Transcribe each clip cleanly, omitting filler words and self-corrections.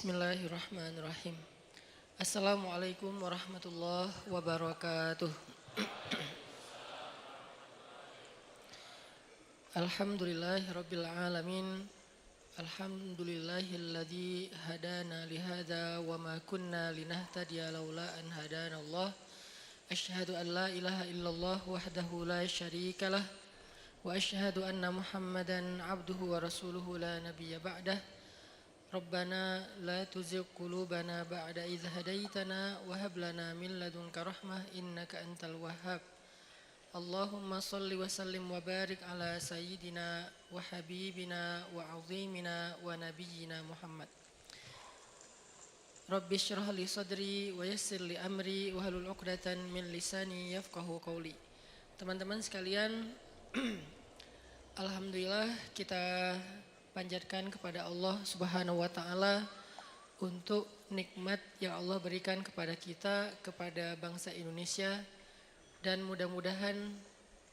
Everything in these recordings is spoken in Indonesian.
Bismillahirrahmanirrahim. Assalamualaikum warahmatullahi wabarakatuh. Alhamdulillahirabbil alamin. Alhamdulillahilladzi hadana lihada wa ma kunna linahtadiya laula an hadanallah. Asyhadu an la ilaha illallah wahdahu la syarikalah wa asyhadu anna Muhammadan abduhu wa rasuluhu la nabiyya ba'dah. Rabbana la tuzigh qulubana ba'da idh hadaitana wa hab lana min ladunka rahmah innaka antal wahhab. Allahumma salli wa sallim wa barik ala sayyidina wa habibina wa azimina wa nabiyyina Muhammad. Rabbi shrah li sadri wa yassir li amri wa halul 'uqdatan min lisani yafqahu qawli. Teman-teman sekalian, alhamdulillah kita panjatkan kepada Allah Subhanahu wa taala untuk nikmat yang Allah berikan kepada kita, kepada bangsa Indonesia, dan mudah-mudahan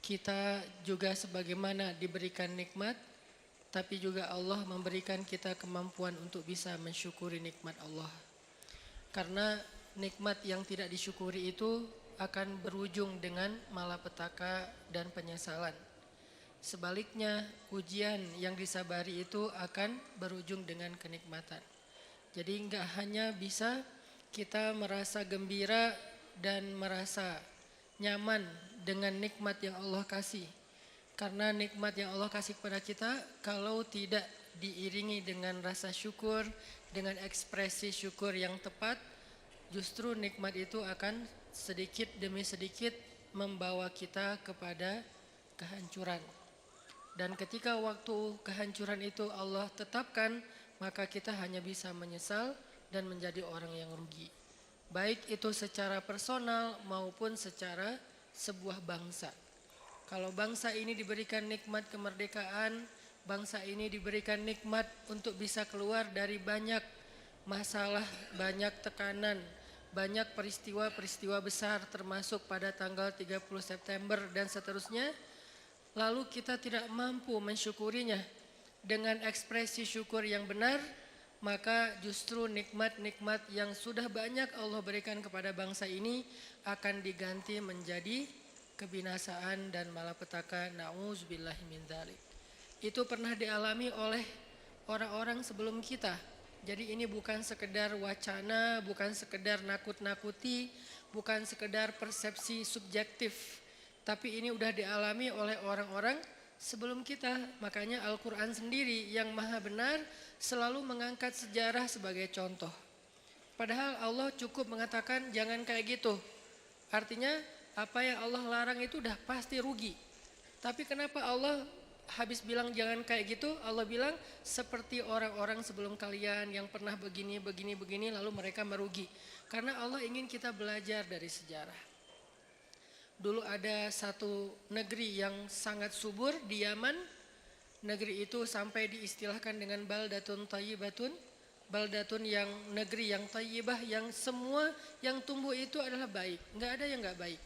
kita juga sebagaimana diberikan nikmat, tapi juga Allah memberikan kita kemampuan untuk bisa mensyukuri nikmat Allah. Karena nikmat yang tidak disyukuri itu akan berujung dengan malapetaka dan penyesalan. Sebaliknya, ujian yang disabari itu akan berujung dengan kenikmatan. Jadi enggak hanya bisa kita merasa gembira dan merasa nyaman dengan nikmat yang Allah kasih. Karena nikmat yang Allah kasih kepada kita, kalau tidak diiringi dengan rasa syukur, dengan ekspresi syukur yang tepat, justru nikmat itu akan sedikit demi sedikit membawa kita kepada kehancuran. Dan ketika waktu kehancuran itu Allah tetapkan, maka kita hanya bisa menyesal dan menjadi orang yang rugi. Baik itu secara personal maupun secara sebuah bangsa. Kalau bangsa ini diberikan nikmat kemerdekaan, bangsa ini diberikan nikmat untuk bisa keluar dari banyak masalah, banyak tekanan, banyak peristiwa-peristiwa besar termasuk pada tanggal 30 September dan seterusnya. Lalu kita tidak mampu mensyukurinya dengan ekspresi syukur yang benar, maka justru nikmat-nikmat yang sudah banyak Allah berikan kepada bangsa ini akan diganti menjadi kebinasaan dan malapetaka. Na'udzubillahi min dzalik. Itu pernah dialami oleh orang-orang sebelum kita. Jadi ini bukan sekedar wacana, bukan sekedar nakut-nakuti, bukan sekedar persepsi subjektif. Tapi ini udah dialami oleh orang-orang sebelum kita. Makanya Al-Quran sendiri yang maha benar selalu mengangkat sejarah sebagai contoh. Padahal Allah cukup mengatakan jangan kayak gitu. Artinya apa yang Allah larang itu udah pasti rugi. Tapi kenapa Allah habis bilang jangan kayak gitu, Allah bilang seperti orang-orang sebelum kalian yang pernah begini lalu mereka merugi. Karena Allah ingin kita belajar dari sejarah. Dulu ada satu negeri yang sangat subur di Yaman. Negeri itu sampai diistilahkan dengan baldatun thayyibatun. Baldatun yang negeri yang thayyibah, yang semua yang tumbuh itu adalah baik. Enggak ada yang enggak baik.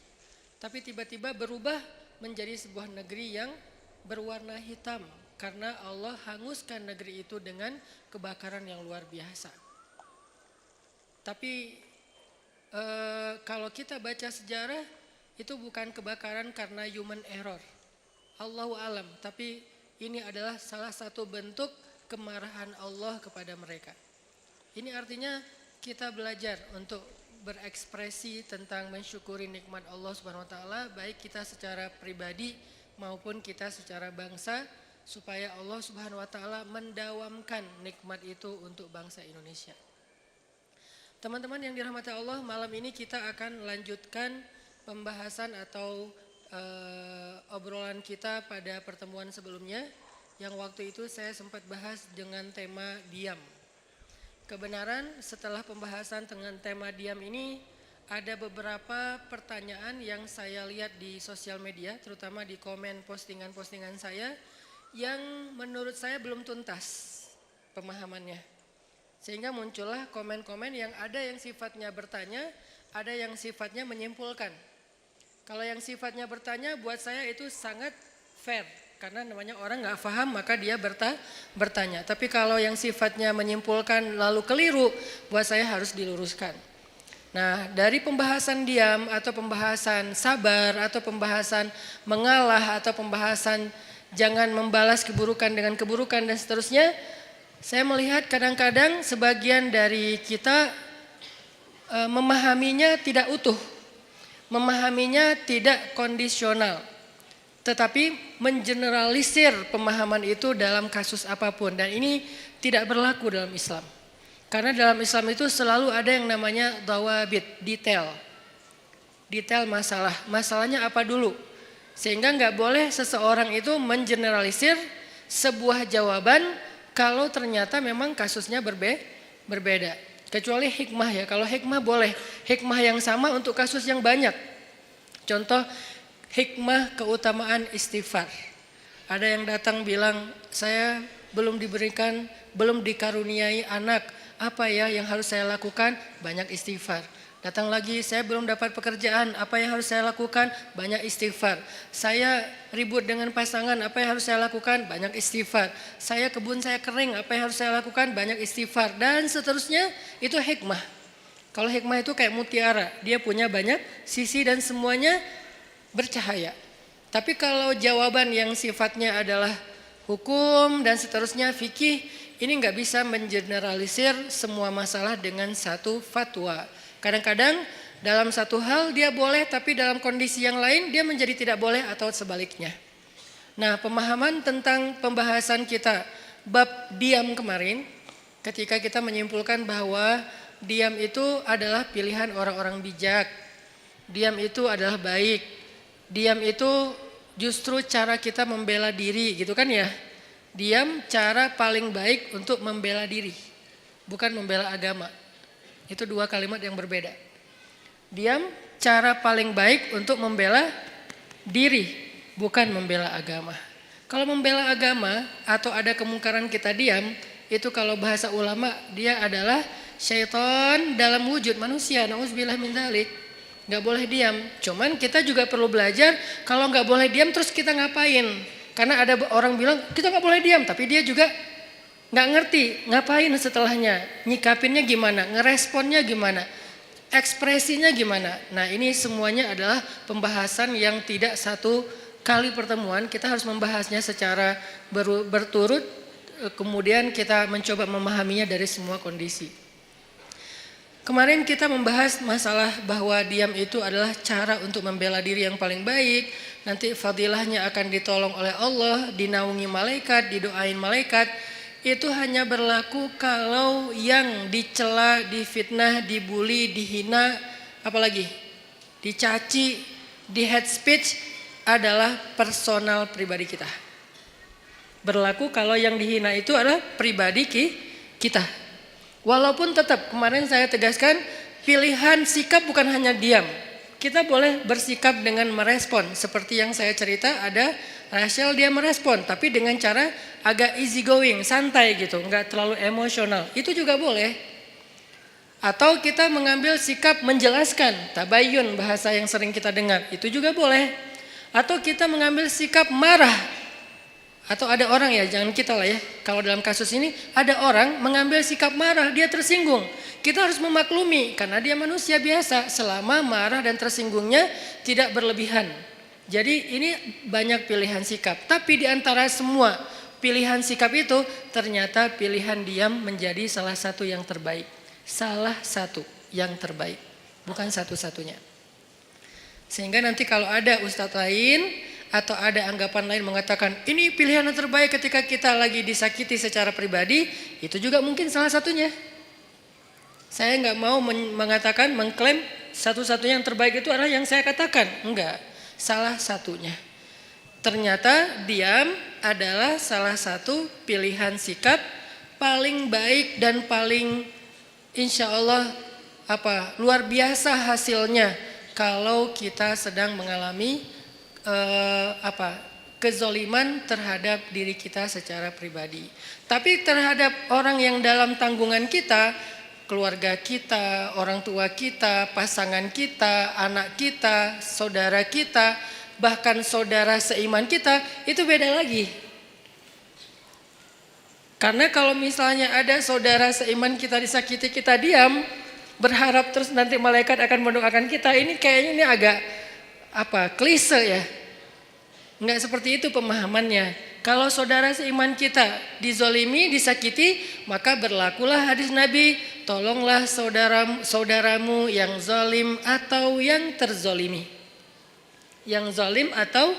Tapi tiba-tiba berubah menjadi sebuah negeri yang berwarna hitam. Karena Allah hanguskan negeri itu dengan kebakaran yang luar biasa. Tapi kalau kita baca sejarah, itu bukan kebakaran karena human error. Allahu alam, tapi ini adalah salah satu bentuk kemarahan Allah kepada mereka. Ini artinya kita belajar untuk berekspresi tentang mensyukuri nikmat Allah Subhanahu wa taala, baik kita secara pribadi maupun kita secara bangsa, supaya Allah Subhanahu wa taala mendawamkan nikmat itu untuk bangsa Indonesia. Teman-teman yang dirahmati Allah, malam ini kita akan lanjutkan pembahasan atau obrolan kita pada pertemuan sebelumnya, yang waktu itu saya sempat bahas dengan tema diam. Kebenaran setelah pembahasan dengan tema diam ini, ada beberapa pertanyaan yang saya lihat di sosial media, terutama di komen postingan-postingan saya, yang menurut saya belum tuntas pemahamannya. Sehingga muncullah komen-komen yang ada yang sifatnya bertanya, ada yang sifatnya menyimpulkan. Kalau yang sifatnya bertanya buat saya itu sangat fair, Karena namanya orang nggak paham maka dia bertanya. Tapi kalau yang sifatnya menyimpulkan lalu keliru, buat saya harus diluruskan. Nah, dari pembahasan diam atau pembahasan sabar atau pembahasan mengalah atau pembahasan jangan membalas keburukan dengan keburukan dan seterusnya, saya melihat kadang-kadang sebagian dari kita memahaminya tidak utuh, memahaminya tidak kondisional. Tetapi mengeneralisir pemahaman itu dalam kasus apapun. Dan ini tidak berlaku dalam Islam. Karena dalam Islam itu selalu ada yang namanya dawabit, detail. Detail masalah. Masalahnya apa dulu? Sehingga nggak boleh seseorang itu mengeneralisir sebuah jawaban kalau ternyata memang kasusnya berbeda. Kecuali hikmah ya. Kalau hikmah boleh. Hikmah yang sama untuk kasus yang banyak. Contoh, hikmah keutamaan istighfar. Ada yang datang bilang, saya belum dikaruniai anak. Apa ya yang harus saya lakukan? Banyak istighfar. Datang lagi, saya belum dapat pekerjaan. Apa yang harus saya lakukan? Banyak istighfar. Saya ribut dengan pasangan. Apa yang harus saya lakukan? Banyak istighfar. Kebun saya kering. Apa yang harus saya lakukan? Banyak istighfar. Dan seterusnya, itu hikmah. Kalau hikmah itu kayak mutiara. Dia punya banyak sisi dan semuanya bercahaya. Tapi kalau jawaban yang sifatnya adalah hukum dan seterusnya fikih, ini nggak bisa mengeneralisir semua masalah dengan satu fatwa. Kadang-kadang dalam satu hal dia boleh, tapi dalam kondisi yang lain dia menjadi tidak boleh atau sebaliknya. Nah, pemahaman tentang pembahasan kita bab diam kemarin, ketika kita menyimpulkan bahwa diam itu adalah pilihan orang-orang bijak, diam itu adalah baik. Diam itu justru cara kita membela diri gitu kan ya. Diam cara paling baik untuk membela diri. Bukan membela agama. Itu dua kalimat yang berbeda. Diam cara paling baik untuk membela diri. Bukan membela agama. Kalau membela agama atau ada kemungkaran kita diam. Itu kalau bahasa ulama dia adalah syaitan dalam wujud manusia. Na'udzubillah min dzalik. Gak boleh diam, cuman kita juga perlu belajar kalau gak boleh diam terus kita ngapain. Karena ada orang bilang kita gak boleh diam, tapi dia juga gak ngerti ngapain setelahnya. Nyikapinnya gimana, ngeresponnya gimana, ekspresinya gimana. Nah, ini semuanya adalah pembahasan yang tidak satu kali pertemuan. Kita harus membahasnya secara berturut, kemudian kita mencoba memahaminya dari semua kondisi. Kemarin kita membahas masalah bahwa diam itu adalah cara untuk membela diri yang paling baik. Nanti fadilahnya akan ditolong oleh Allah, dinaungi malaikat, didoain malaikat. Itu hanya berlaku kalau yang dicela, difitnah, dibully, dihina, apalagi dicaci, di hate speech adalah personal pribadi kita. Berlaku kalau yang dihina itu adalah pribadi kita. Walaupun tetap kemarin saya tegaskan pilihan sikap bukan hanya diam. Kita boleh bersikap dengan merespon. Seperti yang saya cerita ada Rachel dia merespon. Tapi dengan cara agak easy going, santai gitu. Enggak terlalu emosional. Itu juga boleh. Atau kita mengambil sikap menjelaskan. Tabayun bahasa yang sering kita dengar. Itu juga boleh. Atau kita mengambil sikap marah. Atau ada orang ya, jangan kita lah ya. Kalau dalam kasus ini ada orang mengambil sikap marah, dia tersinggung. Kita harus memaklumi karena dia manusia biasa selama marah dan tersinggungnya tidak berlebihan. Jadi ini banyak pilihan sikap. Tapi di antara semua pilihan sikap itu ternyata pilihan diam menjadi salah satu yang terbaik. Salah satu yang terbaik, bukan satu-satunya. Sehingga nanti kalau ada ustadz lain atau ada anggapan lain mengatakan ini pilihan yang terbaik ketika kita lagi disakiti secara pribadi, itu juga mungkin salah satunya. Saya nggak mau mengatakan, mengklaim satu-satunya yang terbaik itu adalah yang saya katakan. Enggak, salah satunya. Ternyata diam adalah salah satu pilihan sikap paling baik dan paling insya Allah luar biasa hasilnya kalau kita sedang mengalami kezoliman terhadap diri kita secara pribadi. Tapi terhadap orang yang dalam tanggungan kita, keluarga kita, orang tua kita, pasangan kita, anak kita, saudara kita, bahkan saudara seiman kita, itu beda lagi. Karena kalau misalnya ada saudara seiman kita disakiti, kita diam, berharap terus nanti malaikat akan mendoakan kita, ini kayaknya ini agak klise ya. Enggak seperti itu pemahamannya. Kalau saudara seiman kita dizolimi, disakiti, maka berlakulah hadis Nabi, tolonglah saudaramu yang zalim atau yang terzolimi. Yang zalim atau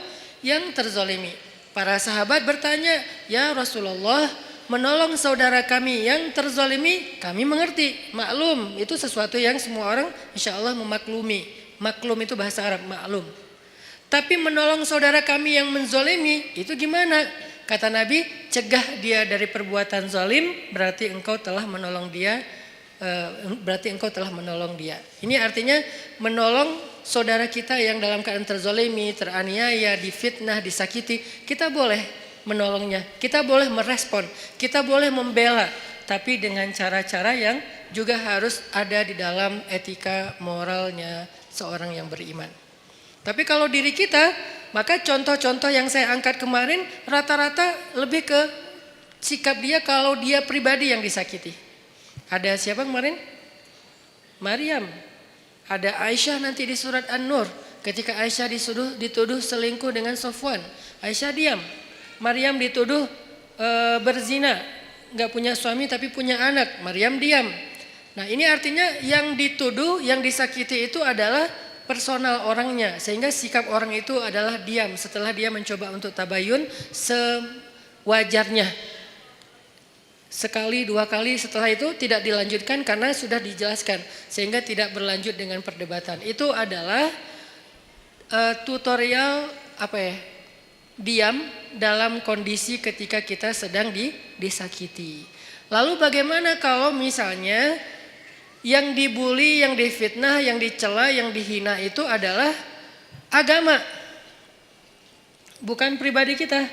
yang terzolimi. Para sahabat bertanya, ya Rasulullah, menolong saudara kami yang terzolimi, kami mengerti, maklum, itu sesuatu yang semua orang insya Allah memaklumi. Maklum itu bahasa Arab, maklum. Tapi menolong saudara kami yang menzolimi, itu gimana? Kata Nabi, cegah dia dari perbuatan zalim, berarti engkau telah menolong dia. Ini artinya menolong saudara kita yang dalam keadaan terzolimi, teraniaya, difitnah, disakiti, kita boleh menolongnya, kita boleh merespon, kita boleh membela, tapi dengan cara-cara yang juga harus ada di dalam etika moralnya seorang yang beriman. Tapi kalau diri kita, maka contoh-contoh yang saya angkat kemarin rata-rata lebih ke sikap dia kalau dia pribadi yang disakiti. Ada siapa kemarin? Maryam. Ada Aisyah nanti di surat An-Nur. Ketika Aisyah dituduh selingkuh dengan Sofwan, Aisyah diam. Maryam dituduh berzina, nggak punya suami tapi punya anak, Maryam diam. Nah ini artinya yang dituduh, yang disakiti itu adalah personal orangnya, sehingga sikap orang itu adalah diam setelah dia mencoba untuk tabayun sewajarnya. Sekali, dua kali setelah itu tidak dilanjutkan karena sudah dijelaskan, sehingga tidak berlanjut dengan perdebatan. Itu adalah tutorial diam dalam kondisi ketika kita sedang disakiti. Lalu bagaimana kalau misalnya yang dibully, yang difitnah, yang dicela, yang dihina itu adalah agama. Bukan pribadi kita,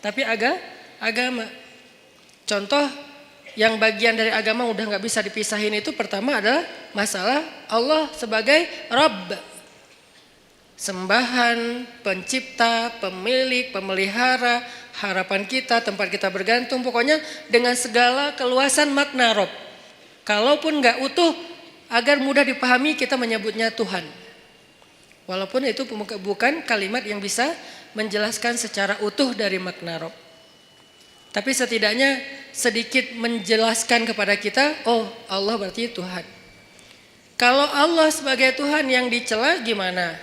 tapi agama. Contoh yang bagian dari agama udah gak bisa dipisahin itu pertama adalah masalah Allah sebagai Rabb. Sembahan, pencipta, pemilik, pemelihara, harapan kita, tempat kita bergantung. Pokoknya dengan segala keluasan makna Rabb. Kalaupun gak utuh, agar mudah dipahami kita menyebutnya Tuhan. Walaupun itu bukan kalimat yang bisa menjelaskan secara utuh dari makna Rabb. Tapi setidaknya sedikit menjelaskan kepada kita, oh Allah berarti Tuhan. Kalau Allah sebagai Tuhan yang dicela gimana?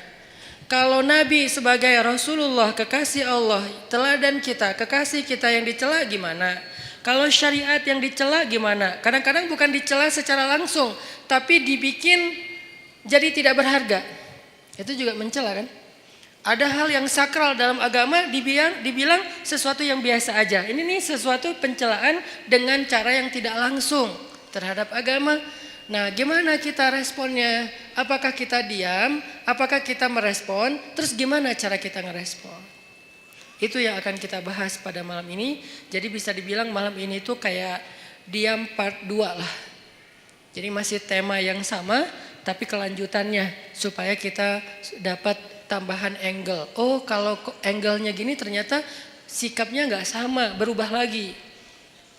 Kalau Nabi sebagai Rasulullah, kekasih Allah, teladan kita, kekasih kita yang dicela gimana? Kalau syariat yang dicela gimana? Kadang-kadang bukan dicela secara langsung, tapi dibikin jadi tidak berharga. Itu juga mencela kan? Ada hal yang sakral dalam agama dibilang sesuatu yang biasa aja. Ini nih sesuatu pencelaan dengan cara yang tidak langsung terhadap agama. Nah, gimana kita responnya? Apakah kita diam? Apakah kita merespon? Terus gimana cara kita ngerespon? Itu yang akan kita bahas pada malam ini. Jadi bisa dibilang malam ini tuh kayak diam part 2 lah. Jadi masih tema yang sama tapi kelanjutannya supaya kita dapat tambahan angle. Oh kalau angle-nya gini ternyata sikapnya gak sama, berubah lagi.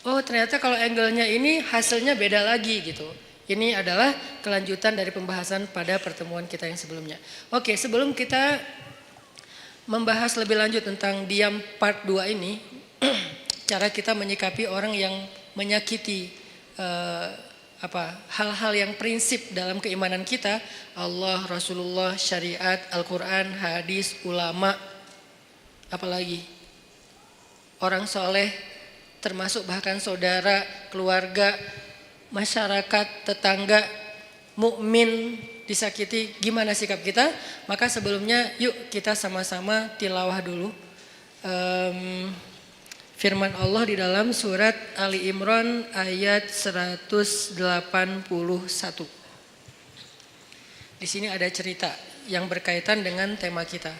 Oh ternyata kalau angle-nya ini hasilnya beda lagi gitu. Ini adalah kelanjutan dari pembahasan pada pertemuan kita yang sebelumnya. Oke, sebelum kita membahas lebih lanjut tentang diam part 2 ini, cara kita menyikapi orang yang menyakiti hal-hal yang prinsip dalam keimanan kita, Allah, Rasulullah, syariat, Al-Quran, hadis, ulama, apalagi orang soleh, termasuk bahkan saudara, keluarga, masyarakat, tetangga, mukmin disakiti, gimana sikap kita? Maka sebelumnya yuk kita sama-sama tilawah dulu firman Allah di dalam surat Ali Imran ayat 181. Di sini ada cerita yang berkaitan dengan tema kita.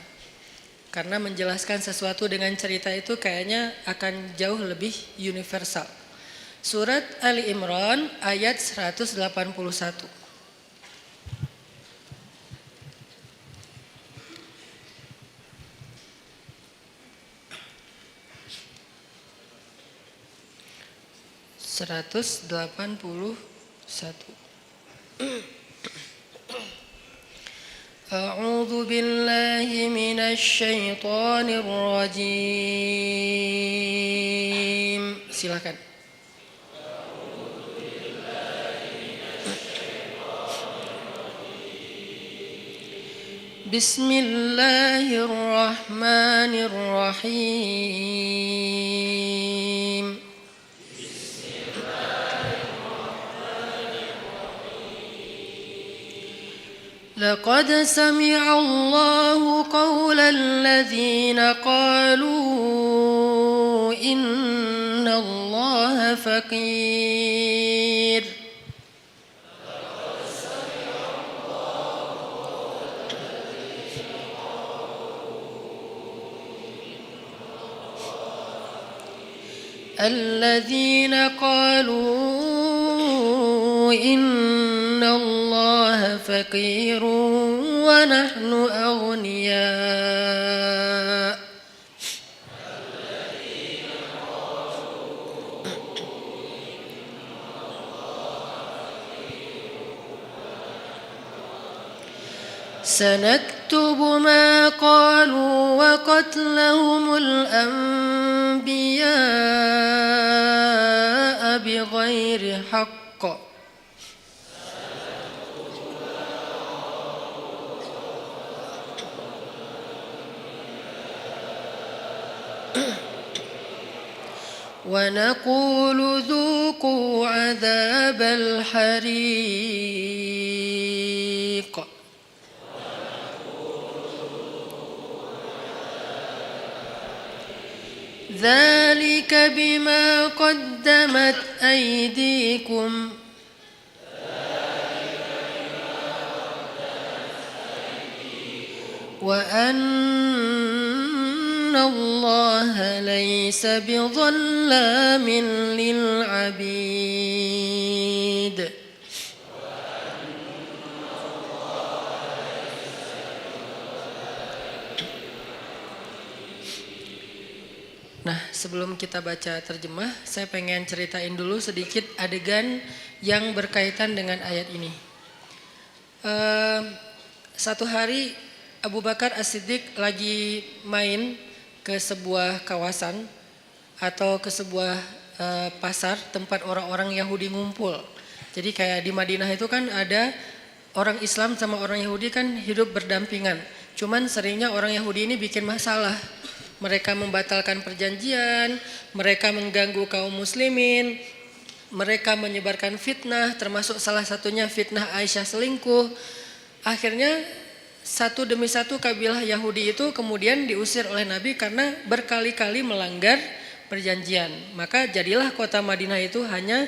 Karena menjelaskan sesuatu dengan cerita itu kayaknya akan jauh lebih universal. Surat Ali Imran ayat 181. 181. A'udzu billahi minasy syaithanir rajim. Silakan. Bismillahirrahmanirrahim. لقد سمع الله قول الذين قالوا إن الله فقير الذين قالوا إن الله فقير ونحن أغنياء سنكتب ما قالوا وقتلهم الأنبياء بغير حق ونقول ذوقوا عذاب الحريق ذلك بما قدمت أيديكم وأن الله ليس بظلام للعبيد. Nah, sebelum kita baca terjemah, saya pengen ceritain dulu sedikit adegan yang berkaitan dengan ayat ini. Satu hari Abu Bakar As-Siddiq lagi main ke sebuah kawasan atau ke sebuah pasar tempat orang-orang Yahudi ngumpul. Jadi kayak di Madinah itu kan ada orang Islam sama orang Yahudi kan hidup berdampingan. Cuman seringnya orang Yahudi ini bikin masalah. Mereka membatalkan perjanjian, mereka mengganggu kaum muslimin, mereka menyebarkan fitnah, termasuk salah satunya fitnah Aisyah selingkuh. Akhirnya satu demi satu kabilah Yahudi itu kemudian diusir oleh Nabi karena berkali-kali melanggar perjanjian. Maka jadilah kota Madinah itu hanya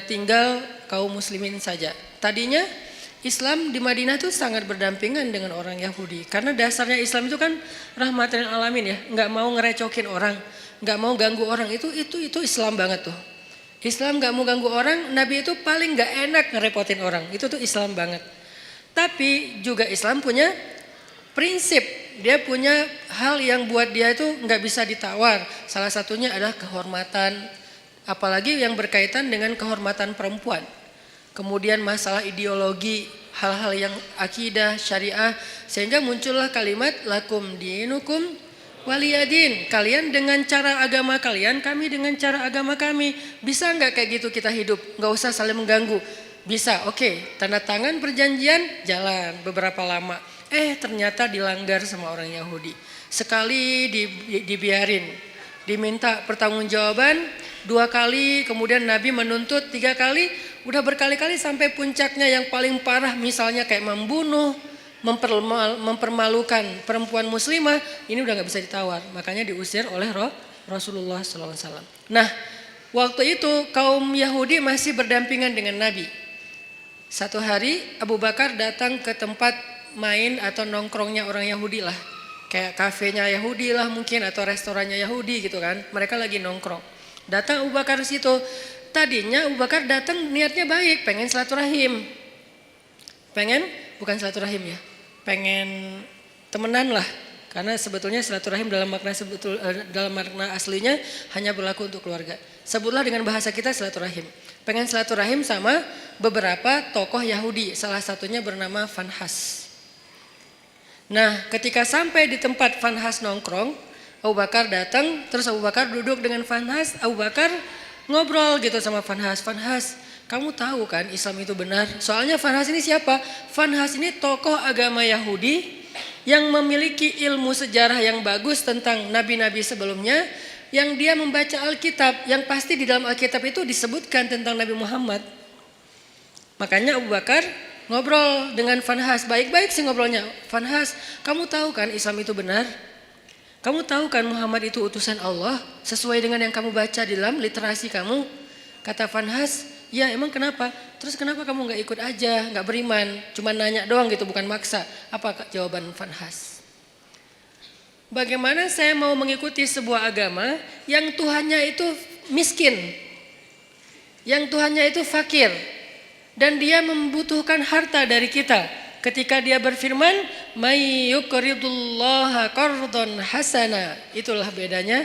tinggal kaum muslimin saja. Tadinya Islam di Madinah itu sangat berdampingan dengan orang Yahudi. Karena dasarnya Islam itu kan rahmatan alamin ya. Nggak mau ngerecokin orang, nggak mau ganggu orang. Itu Islam banget tuh. Islam nggak mau ganggu orang, Nabi itu paling nggak enak ngerepotin orang. Itu tuh Islam banget. Tapi juga Islam punya prinsip. Dia punya hal yang buat dia itu nggak bisa ditawar. Salah satunya adalah kehormatan. Apalagi yang berkaitan dengan kehormatan perempuan. Kemudian masalah ideologi, hal-hal yang akidah, syariah, sehingga muncullah kalimat lakum dinukum waliyadin. Kalian dengan cara agama kalian, kami dengan cara agama kami. Bisa nggak kayak gitu kita hidup? Nggak usah saling mengganggu. Bisa, oke. Tanda tangan perjanjian, jalan beberapa lama. Ternyata dilanggar sama orang Yahudi. Sekali dibiarin, diminta pertanggungjawaban 2 kali, kemudian Nabi menuntut 3 kali. Udah berkali-kali sampai puncaknya yang paling parah misalnya kayak membunuh, mempermalukan perempuan muslimah, ini udah gak bisa ditawar. Makanya diusir oleh Rasulullah SAW. Nah, waktu itu kaum Yahudi masih berdampingan dengan Nabi. Satu hari Abu Bakar datang ke tempat main atau nongkrongnya orang Yahudi lah. Kayak kafenya Yahudi lah mungkin atau restorannya Yahudi gitu kan. Mereka lagi nongkrong. Datang Abu Bakar situ. Tadinya Abu Bakar datang niatnya baik, pengen silaturahim. Bukan silaturahim ya, pengen temenan lah. Karena sebetulnya silaturahim dalam makna aslinya hanya berlaku untuk keluarga. Sebutlah dengan bahasa kita silaturahim. Pengen silaturahim sama beberapa tokoh Yahudi, salah satunya bernama Fanhas. Nah, ketika sampai di tempat Fanhas nongkrong, Abu Bakar datang, terus Abu Bakar duduk dengan Fanhas, Abu Bakar ngobrol gitu sama Fanhas. Fanhas, kamu tahu kan Islam itu benar? Soalnya Fanhas ini siapa? Fanhas ini tokoh agama Yahudi yang memiliki ilmu sejarah yang bagus tentang nabi-nabi sebelumnya, yang dia membaca Alkitab, yang pasti di dalam Alkitab itu disebutkan tentang Nabi Muhammad. Makanya Abu Bakar ngobrol dengan Fanhas, baik-baik sih ngobrolnya. Fanhas, kamu tahu kan Islam itu benar? Kamu tahu kan Muhammad itu utusan Allah sesuai dengan yang kamu baca di dalam literasi kamu? Kata Fanhas, ya emang kenapa? Terus kenapa kamu gak ikut aja, gak beriman, cuma nanya doang gitu bukan maksa. Apa jawaban Fanhas? Bagaimana saya mau mengikuti sebuah agama yang Tuhannya itu miskin, yang Tuhannya itu fakir, dan dia membutuhkan harta dari kita. Ketika dia berfirman, "May yuqridullaha qardhan hasana." Itulah bedanya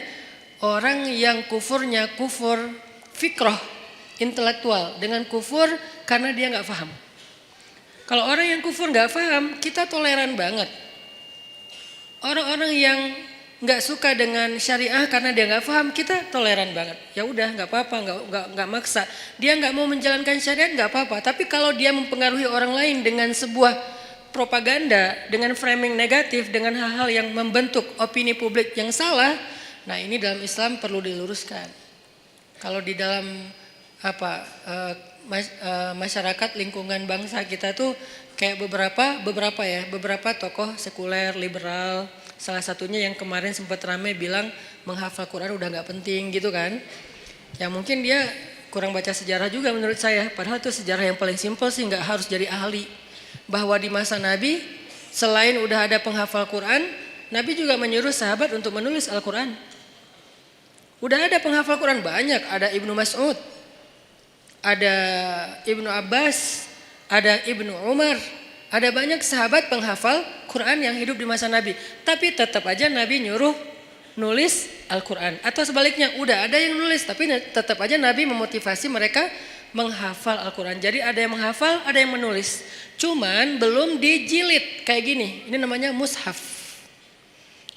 orang yang kufurnya kufur fikrah, intelektual, dengan kufur karena dia nggak paham. Kalau orang yang kufur nggak paham, kita toleran banget. Orang-orang yang nggak suka dengan syariah karena dia nggak paham, kita toleran banget. Ya udah nggak apa-apa, nggak maksa. Dia nggak mau menjalankan syariat nggak apa-apa. Tapi kalau dia mempengaruhi orang lain dengan sebuah propaganda, dengan framing negatif, dengan hal-hal yang membentuk opini publik yang salah, nah ini dalam Islam perlu diluruskan. Kalau di dalam masyarakat lingkungan bangsa kita tuh kayak beberapa tokoh sekuler liberal, salah satunya yang kemarin sempat ramai bilang menghafal Quran udah nggak penting gitu kan. Ya mungkin dia kurang baca sejarah juga menurut saya, padahal itu sejarah yang paling simpel sih, nggak harus jadi ahli. Bahwa di masa Nabi selain udah ada penghafal Quran, Nabi juga menyuruh sahabat untuk menulis Al-Quran. Udah ada penghafal Quran banyak, ada Ibnu Mas'ud, ada Ibnu Abbas, ada Ibnu Umar, ada banyak sahabat penghafal Quran yang hidup di masa Nabi. Tapi tetap aja Nabi nyuruh nulis Al-Quran. Atau sebaliknya, udah ada yang nulis tapi tetap aja Nabi memotivasi mereka menghafal Al-Quran. Jadi ada yang menghafal, ada yang menulis. Cuman belum dijilid kayak gini, ini namanya mushaf.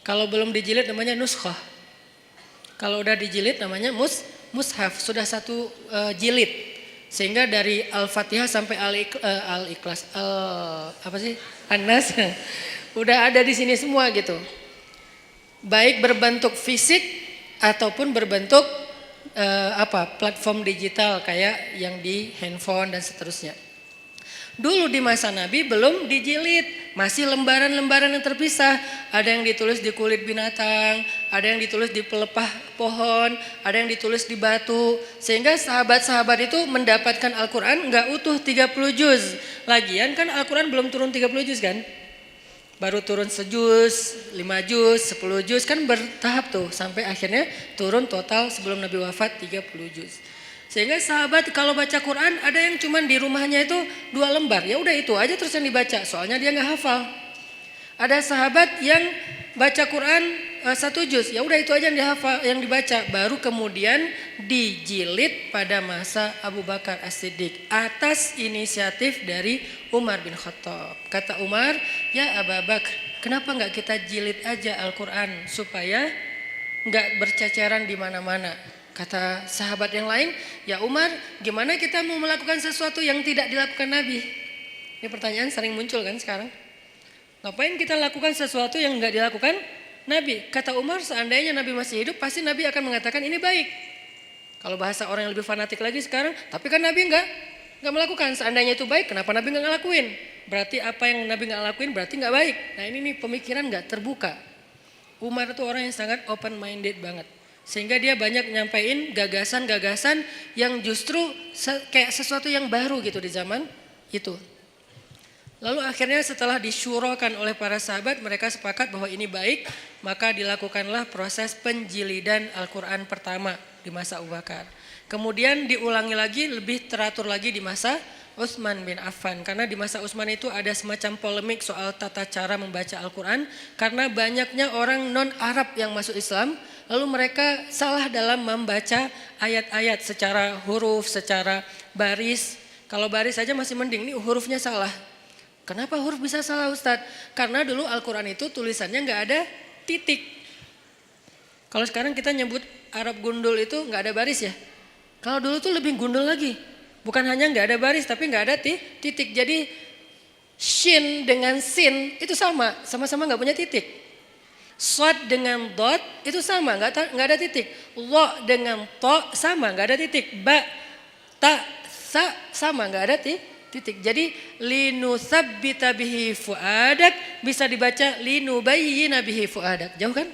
Kalau belum dijilid namanya nuskhah. Kalau udah dijilid namanya mushaf, sudah satu jilid. Sehingga dari Al-Fatihah sampai Al-Ikhlas, An-Nas udah ada di sini semua gitu. Baik berbentuk fisik ataupun berbentuk platform digital kayak yang di handphone dan seterusnya. Dulu di masa Nabi belum dijilid, masih lembaran-lembaran yang terpisah. Ada yang ditulis di kulit binatang, ada yang ditulis di pelepah pohon, ada yang ditulis di batu. Sehingga sahabat-sahabat itu mendapatkan Al-Quran nggak utuh 30 juz. Lagian kan Al-Quran belum turun 30 juz kan? Baru turun sejuz, 5 juz, 10 juz, kan bertahap tuh. Sampai akhirnya turun total sebelum Nabi wafat 30 juz. Sehingga sahabat kalau baca Quran ada yang cuman di rumahnya itu 2 lembar. Ya udah itu aja terus yang dibaca, soalnya dia nggak hafal. Ada sahabat yang baca Quran 1 juz, ya udah itu aja yang dihafal, yang dibaca. Baru kemudian dijilid pada masa Abu Bakar As-Siddiq atas inisiatif dari Umar bin Khattab. Kata Umar, ya Abu Bakar, kenapa nggak kita jilid aja Al-Quran supaya nggak berceceran di mana-mana. Kata sahabat yang lain, ya Umar, gimana kita mau melakukan sesuatu yang tidak dilakukan Nabi? Ini pertanyaan sering muncul kan sekarang. Ngapain kita lakukan sesuatu yang nggak dilakukan Nabi? Kata Umar, seandainya Nabi masih hidup, pasti Nabi akan mengatakan ini baik. Kalau bahasa orang yang lebih fanatik lagi sekarang, tapi kan Nabi nggak melakukan. Seandainya itu baik, kenapa Nabi nggak ngelakuin? Berarti apa yang Nabi nggak lakuin berarti nggak baik. Nah ini nih pemikiran nggak terbuka. Umar itu orang yang sangat open minded banget. Sehingga dia banyak nyampain gagasan-gagasan yang justru kayak sesuatu yang baru gitu di zaman itu. Lalu akhirnya setelah disyurokan oleh para sahabat, mereka sepakat bahwa ini baik, maka dilakukanlah proses penjilidan Al-Quran pertama di masa Abu Bakar. Kemudian diulangi lagi, lebih teratur lagi di masa Utsman bin Affan. Karena di masa Utsman itu ada semacam polemik soal tata cara membaca Al-Quran. Karena banyaknya orang non-Arab yang masuk Islam, lalu mereka salah dalam membaca ayat-ayat secara huruf, secara baris. Kalau baris saja masih mending, ini hurufnya salah. Kenapa huruf bisa salah Ustadz? Karena dulu Al-Quran itu tulisannya nggak ada titik. Kalau sekarang kita nyebut Arab gundul itu nggak ada baris ya. Kalau dulu tuh lebih gundul lagi. Bukan hanya nggak ada baris tapi nggak ada titik. Jadi shin dengan sin itu sama-sama nggak punya titik. Shad dengan dot itu sama, nggak ada titik. Lo dengan to sama, nggak ada titik. Ba, ta, sa sama, nggak ada titik. Jadi linusabbita bihi fuadak bisa dibaca linubayyina bihi fuadak. Jauh kan?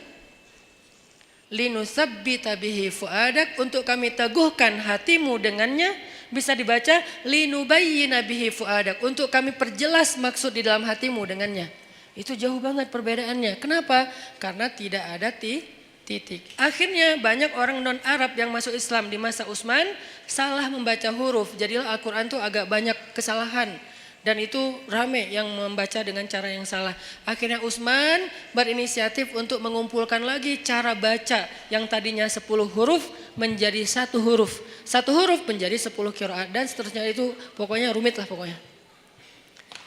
Linusabbita bihi fuadak, untuk kami teguhkan hatimu dengannya, bisa dibaca linubayyina bihi fuadak, untuk kami perjelas maksud di dalam hatimu dengannya. Itu jauh banget perbedaannya. Kenapa? Karena tidak ada titik. Akhirnya banyak orang non-Arab yang masuk Islam di masa Utsman salah membaca huruf. Jadi Al-Quran itu agak banyak kesalahan. Dan itu rame yang membaca dengan cara yang salah. Akhirnya Utsman berinisiatif untuk mengumpulkan lagi cara baca yang tadinya 10 huruf menjadi 1 huruf. 1 huruf menjadi 10 qiraat dan seterusnya, itu pokoknya rumit lah pokoknya.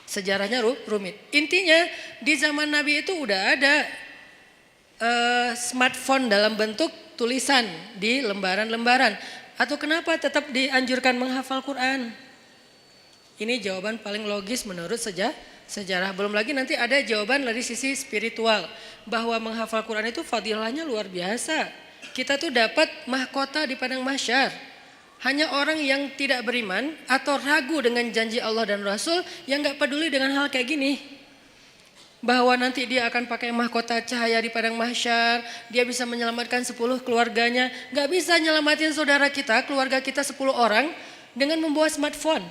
Sejarahnya rumit. Intinya di zaman Nabi itu udah ada smartphone dalam bentuk tulisan di lembaran-lembaran. Atau kenapa tetap dianjurkan menghafal Quran? Ini jawaban paling logis menurut sejarah. Belum lagi nanti ada jawaban dari sisi spiritual. Bahwa menghafal Quran itu fadilahnya luar biasa. Kita tuh dapat mahkota di padang mahsyar. Hanya orang yang tidak beriman atau ragu dengan janji Allah dan Rasul yang gak peduli dengan hal kayak gini. Bahwa nanti dia akan pakai mahkota cahaya di padang mahsyar. Dia bisa menyelamatkan 10 keluarganya. Gak bisa nyelamatin saudara kita, keluarga kita 10 orang dengan membawa smartphone.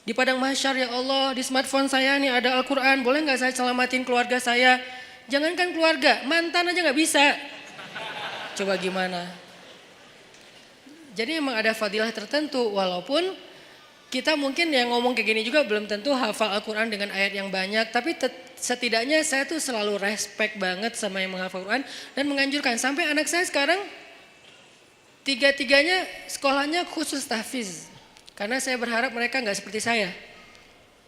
Di padang mahsyar, ya Allah, di smartphone saya nih ada Al-Quran, boleh gak saya selamatin keluarga saya? Jangankan keluarga, mantan aja gak bisa. Coba gimana? Jadi memang ada fadilah tertentu, walaupun kita mungkin yang ngomong kayak gini juga belum tentu hafal Al-Quran dengan ayat yang banyak. Tapi setidaknya saya tuh selalu respect banget sama yang menghafal Al-Quran dan menganjurkan. Sampai anak saya sekarang, tiga-tiganya sekolahnya khusus tahfiz. Karena saya berharap mereka nggak seperti saya,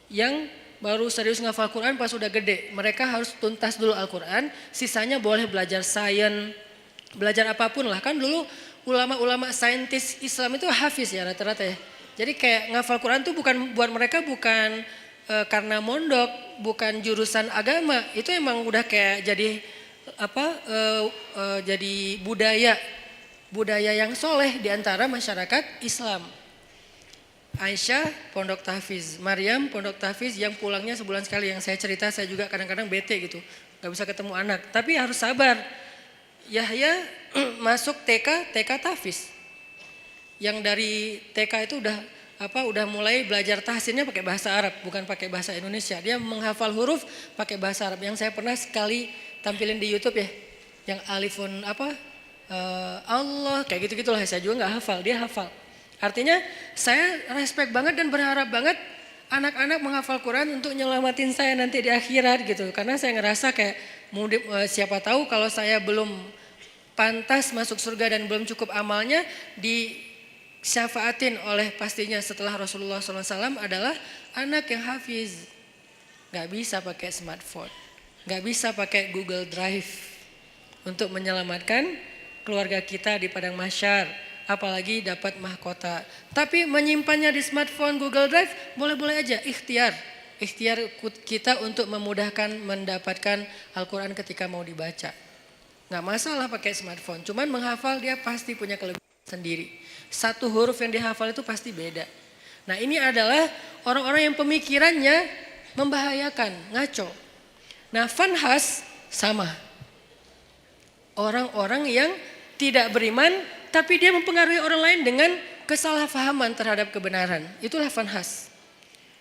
yang baru serius ngafal Quran pas udah gede. Mereka harus tuntas dulu Al-Quran, sisanya boleh belajar sains, belajar apapun lah. Kan dulu ulama-ulama saintis Islam itu hafiz ya rata-rata ya. Jadi kayak ngafal Quran tuh bukan buat mereka, bukan karena mondok, bukan jurusan agama. Itu emang udah kayak jadi jadi budaya yang soleh di antara masyarakat Islam. Aisyah pondok tahfiz, Maryam pondok tahfiz yang pulangnya sebulan sekali. Yang saya cerita, saya juga kadang-kadang bete gitu, gak bisa ketemu anak. Tapi harus sabar. Yahya masuk TK tahfiz. Yang dari TK itu udah mulai belajar tahsinnya pakai bahasa Arab, bukan pakai bahasa Indonesia. Dia menghafal huruf pakai bahasa Arab. Yang saya pernah sekali tampilin di YouTube ya, yang alifun Allah kayak gitu-gitulah. Saya juga nggak hafal, dia hafal. Artinya saya respect banget dan berharap banget anak-anak menghafal Quran untuk nyelamatin saya nanti di akhirat gitu. Karena saya ngerasa kayak siapa tahu kalau saya belum pantas masuk surga dan belum cukup amalnya, disyafaatin oleh pastinya setelah Rasulullah SAW adalah anak yang hafiz. Gak bisa pakai smartphone, gak bisa pakai Google Drive untuk menyelamatkan keluarga kita di padang mahsyar. Apalagi dapat mahkota. Tapi menyimpannya di smartphone, Google Drive, boleh-boleh aja, ikhtiar. Ikhtiar kita untuk memudahkan mendapatkan Al-Quran ketika mau dibaca. Gak masalah pakai smartphone, cuman menghafal dia pasti punya kelebihan sendiri. 1 huruf yang dihafal itu pasti beda. Nah ini adalah orang-orang yang pemikirannya membahayakan, ngaco. Nah Fanhas sama. Orang-orang yang tidak beriman, tapi dia mempengaruhi orang lain dengan kesalahpahaman terhadap kebenaran. Itulah Fanhas.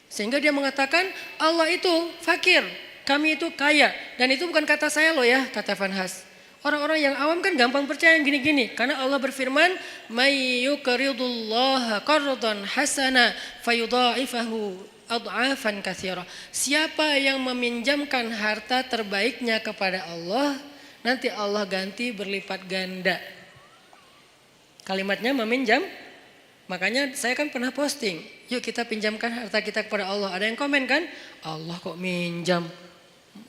Sehingga dia mengatakan Allah itu fakir, kami itu kaya. Dan itu bukan kata saya loh ya, kata Fanhas. Orang-orang yang awam kan gampang percaya yang gini-gini. Karena Allah berfirman, "May yuqridullaha qardan hasana fayudha'ifahu ad'afan katsira." Siapa yang meminjamkan harta terbaiknya kepada Allah, nanti Allah ganti berlipat ganda. Kalimatnya meminjam. Makanya saya kan pernah posting, yuk kita pinjamkan harta kita kepada Allah. Ada yang komen kan, Allah kok minjam.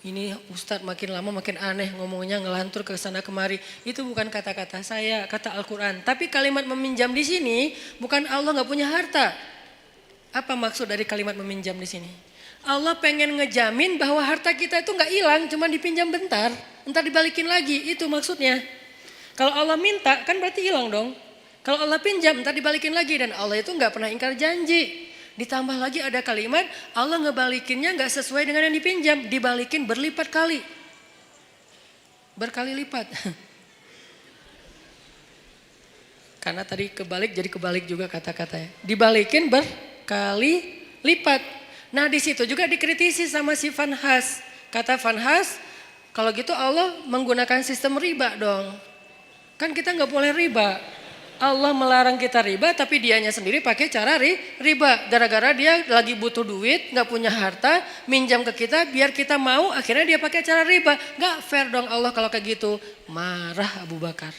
Ini Ustadz makin lama makin aneh ngomongnya, ngelantur ke sana kemari. Itu bukan kata-kata saya, kata Al-Quran. Tapi kalimat meminjam di sini bukan Allah nggak punya harta. Apa maksud dari kalimat meminjam di sini? Allah pengen ngejamin bahwa harta kita itu nggak hilang, cuma dipinjam bentar, entar dibalikin lagi. Itu maksudnya. Kalau Allah minta kan berarti hilang dong. Kalau Allah pinjam entar dibalikin lagi, dan Allah itu nggak pernah ingkar janji. Ditambah lagi ada kalimat Allah ngebalikinnya gak sesuai dengan yang dipinjam. Dibalikin berlipat kali. Berkali lipat. Karena tadi kebalik jadi kebalik juga kata-katanya. Dibalikin berkali lipat. Nah di situ juga dikritisi sama si Vanhas. Kata Vanhas, kalau gitu Allah menggunakan sistem riba dong. Kan kita gak boleh riba. Allah melarang kita riba, tapi dianya sendiri pakai cara riba. Gara-gara dia lagi butuh duit, gak punya harta, minjam ke kita biar kita mau, akhirnya dia pakai cara riba. Gak fair dong Allah kalau kayak gitu. Marah Abu Bakar.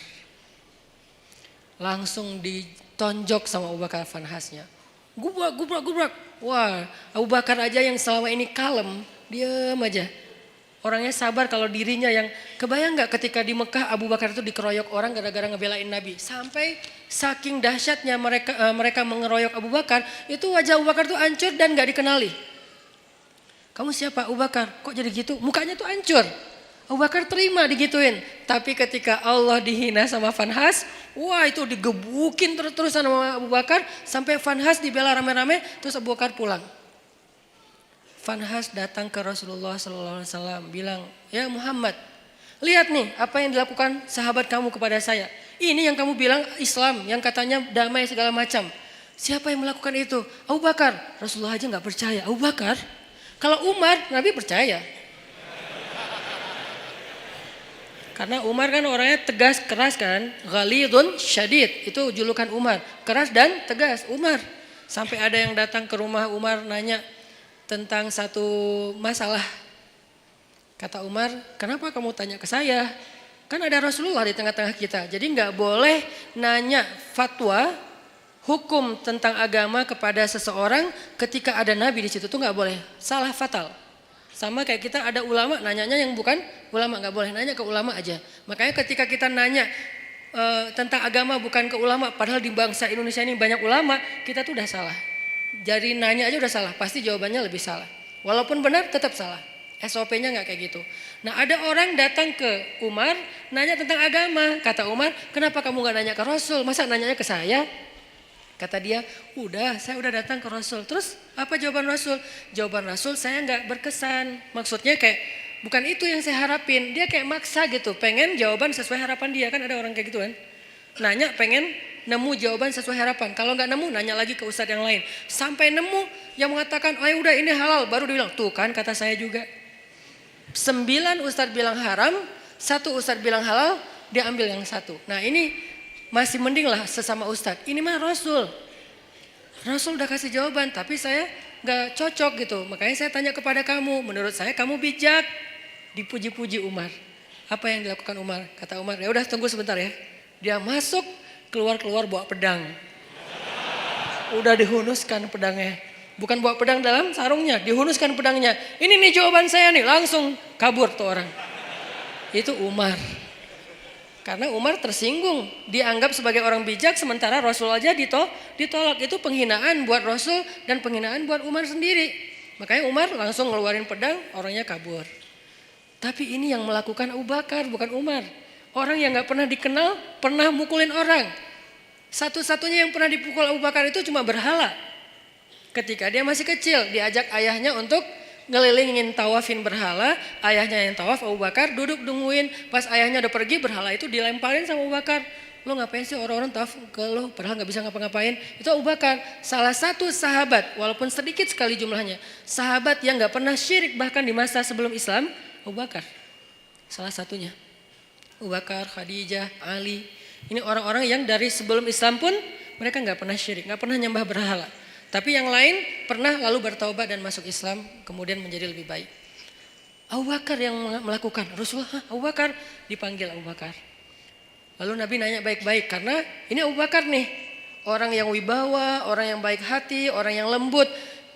Langsung ditonjok sama Abu Bakar Vanhasnya. Gubrak. Wah, Abu Bakar aja yang selama ini kalem, diam aja. Orangnya sabar kalau dirinya yang, kebayang gak ketika di Mekah Abu Bakar itu dikeroyok orang gara-gara ngebelain Nabi. Sampai saking dahsyatnya mereka mengeroyok Abu Bakar, itu wajah Abu Bakar tuh hancur dan gak dikenali. Kamu siapa Abu Bakar? Kok jadi gitu? Mukanya tuh hancur. Abu Bakar terima digituin. Tapi ketika Allah dihina sama Vanhas, wah itu digebukin terus-terusan sama Abu Bakar. Sampai Vanhas dibela rame-rame, terus Abu Bakar pulang. Vanhas datang ke Rasulullah SAW bilang, ya Muhammad, lihat nih apa yang dilakukan sahabat kamu kepada saya. Ini yang kamu bilang Islam, yang katanya damai segala macam. Siapa yang melakukan itu? Abu Bakar. Rasulullah aja gak percaya. Abu Bakar? Kalau Umar, Nabi percaya. Karena Umar kan orangnya tegas, keras kan. Ghalidun syadid, itu julukan Umar. Keras dan tegas, Umar. Sampai ada yang datang ke rumah Umar nanya tentang satu masalah. Kata Umar, kenapa kamu tanya ke saya? Kan ada Rasulullah di tengah-tengah kita. Jadi gak boleh nanya fatwa, hukum tentang agama kepada seseorang ketika ada Nabi di situ. Tuh gak boleh, salah fatal. Sama kayak kita ada ulama, nanyanya yang bukan ulama. Gak boleh nanya ke ulama aja. Makanya ketika kita nanya tentang agama bukan ke ulama, padahal di bangsa Indonesia ini banyak ulama, kita tuh udah salah. Jadi nanya aja udah salah, pasti jawabannya lebih salah. Walaupun benar tetap salah. SOP-nya gak kayak gitu. Nah ada orang datang ke Umar, nanya tentang agama. Kata Umar, kenapa kamu gak nanya ke Rasul? Masa nanyanya ke saya? Kata dia, saya udah datang ke Rasul. Terus apa jawaban Rasul? Jawaban Rasul saya gak berkesan. Maksudnya kayak bukan itu yang saya harapin. Dia kayak maksa gitu, pengen jawaban sesuai harapan dia. Kan ada orang kayak gitu kan. Nanya pengen nemu jawaban sesuai harapan. Kalau nggak nemu nanya lagi ke ustadz yang lain. Sampai nemu yang mengatakan, oh ya udah ini halal. Baru dia bilang, tuh kan kata saya juga. 9 ustadz bilang haram, 1 ustadz bilang halal, dia ambil yang 1. Nah ini masih mending lah sesama ustadz. Ini mah Rasul. Rasul udah kasih jawaban, tapi saya nggak cocok gitu. Makanya saya tanya kepada kamu, menurut saya kamu bijak. Dipuji-puji Umar. Apa yang dilakukan Umar? Kata Umar, ya udah tunggu sebentar ya. Dia masuk, keluar bawa pedang. Udah dihunuskan pedangnya. Bukan bawa pedang dalam sarungnya, dihunuskan pedangnya. Ini nih jawaban saya nih, langsung kabur tuh orang. Itu Umar. Karena Umar tersinggung, dianggap sebagai orang bijak sementara Rasul aja ditolak. Itu penghinaan buat Rasul dan penghinaan buat Umar sendiri. Makanya Umar langsung ngeluarin pedang, orangnya kabur. Tapi ini yang melakukan Abu Bakar, bukan Umar. Orang yang gak pernah dikenal, pernah mukulin orang. Satu-satunya yang pernah dipukul Abu Bakar itu cuma berhala. Ketika dia masih kecil, diajak ayahnya untuk ngelilingin tawafin berhala. Ayahnya yang tawaf, Abu Bakar duduk nungguin. Pas ayahnya udah pergi, berhala itu dilemparin sama Abu Bakar. Lo ngapain sih orang-orang tawaf ke lo, padahal gak bisa ngapa-ngapain. Itu Abu Bakar, salah satu sahabat, walaupun sedikit sekali jumlahnya. Sahabat yang gak pernah syirik bahkan di masa sebelum Islam, Abu Bakar. Salah satunya. Abu Bakar, Khadijah, Ali. Ini orang-orang yang dari sebelum Islam pun mereka nggak pernah syirik, nggak pernah nyembah berhala. Tapi yang lain pernah lalu bertaubat dan masuk Islam, kemudian menjadi lebih baik. Abu Bakar yang melakukan. Rasulullah, Abu Bakar, dipanggil Abu Bakar. Lalu Nabi nanya baik-baik karena ini Abu Bakar nih, orang yang wibawa, orang yang baik hati, orang yang lembut.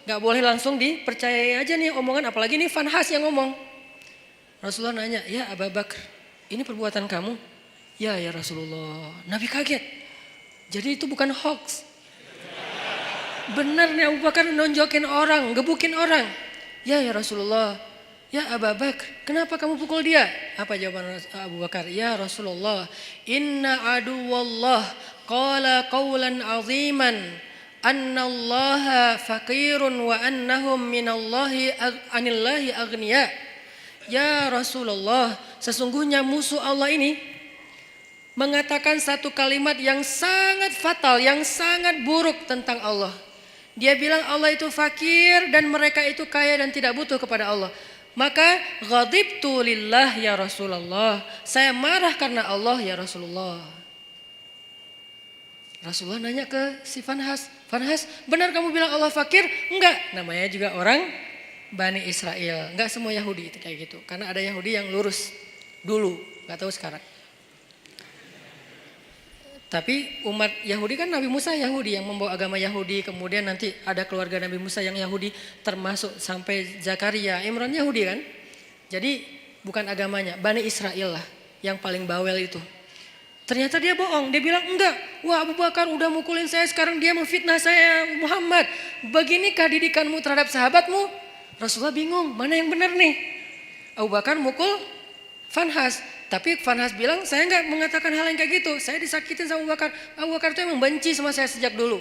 Gak boleh langsung dipercayai aja nih omongan, apalagi nih Fanhas yang ngomong. Rasulullah nanya, ya Abu Bakar, ini perbuatan kamu? Ya Rasulullah. Nabi kaget. Jadi itu bukan hoax. Benar nih Abu Bakar nonjokin orang, gebukin orang. Ya Rasulullah. Ya Abu Bakar, kenapa kamu pukul dia? Apa jawaban Abu Bakar? Ya Rasulullah, inna aduwallah qala qawlan aziman. Annallaha faqirun wa annahum anillahi aghniya. Ya Rasulullah, sesungguhnya musuh Allah ini mengatakan satu kalimat yang sangat fatal, yang sangat buruk tentang Allah. Dia bilang Allah itu fakir dan mereka itu kaya dan tidak butuh kepada Allah. Maka ghadibtu lillah ya Rasulullah. Saya marah karena Allah ya Rasulullah. Rasulullah nanya ke si Fanhas, Fanhas, benar kamu bilang Allah fakir? Enggak, namanya juga orang Bani Israel. Enggak semua Yahudi itu kayak gitu. Karena ada Yahudi yang lurus dulu, enggak tahu sekarang. Tapi umat Yahudi kan Nabi Musa Yahudi yang membawa agama Yahudi. Kemudian nanti ada keluarga Nabi Musa yang Yahudi, termasuk sampai Zakaria, Imran Yahudi kan. Jadi bukan agamanya, Bani Israel lah yang paling bawel itu. Ternyata dia bohong, dia bilang enggak. Wah Abu Bakar udah mukulin saya, sekarang dia memfitnah saya Muhammad. Beginikah didikanmu terhadap sahabatmu? Rasulullah bingung, mana yang benar nih? Abu Bakar mukul Fanhas. Tapi Fanhas bilang saya enggak mengatakan hal yang kayak gitu. Saya disakitin sama Abu Bakar. Abu Bakar itu emang benci sama saya sejak dulu.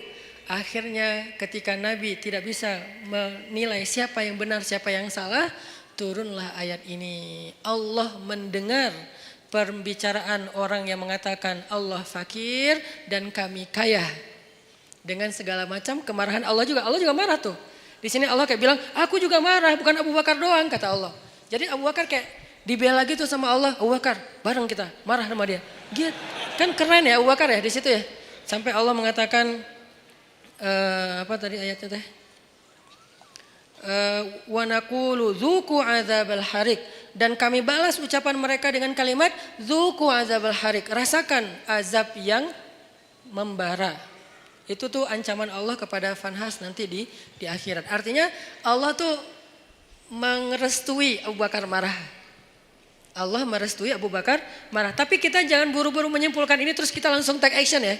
Akhirnya ketika Nabi tidak bisa menilai siapa yang benar, siapa yang salah, turunlah ayat ini. Allah mendengar pembicaraan orang yang mengatakan Allah fakir dan kami kaya. Dengan segala macam kemarahan Allah juga marah tuh. Di sini Allah kayak bilang, aku juga marah, bukan Abu Bakar doang, kata Allah. Jadi Abu Bakar kayak dibela gitu sama Allah. Abu Bakar, bareng kita marah sama dia. Gitu. Kan keren ya Abu Bakar ya di situ ya. Sampai Allah mengatakan apa tadi ayatnya teh? Wa naqulu dzuqu adzabal harik, dan kami balas ucapan mereka dengan kalimat dzuqu adzabal harik, rasakan azab yang membara. Itu tuh ancaman Allah kepada Fanhas nanti di akhirat. Artinya Allah tuh merestui Abu Bakar marah. Allah merestui Abu Bakar marah. Tapi kita jangan buru-buru menyimpulkan ini terus kita langsung take action ya.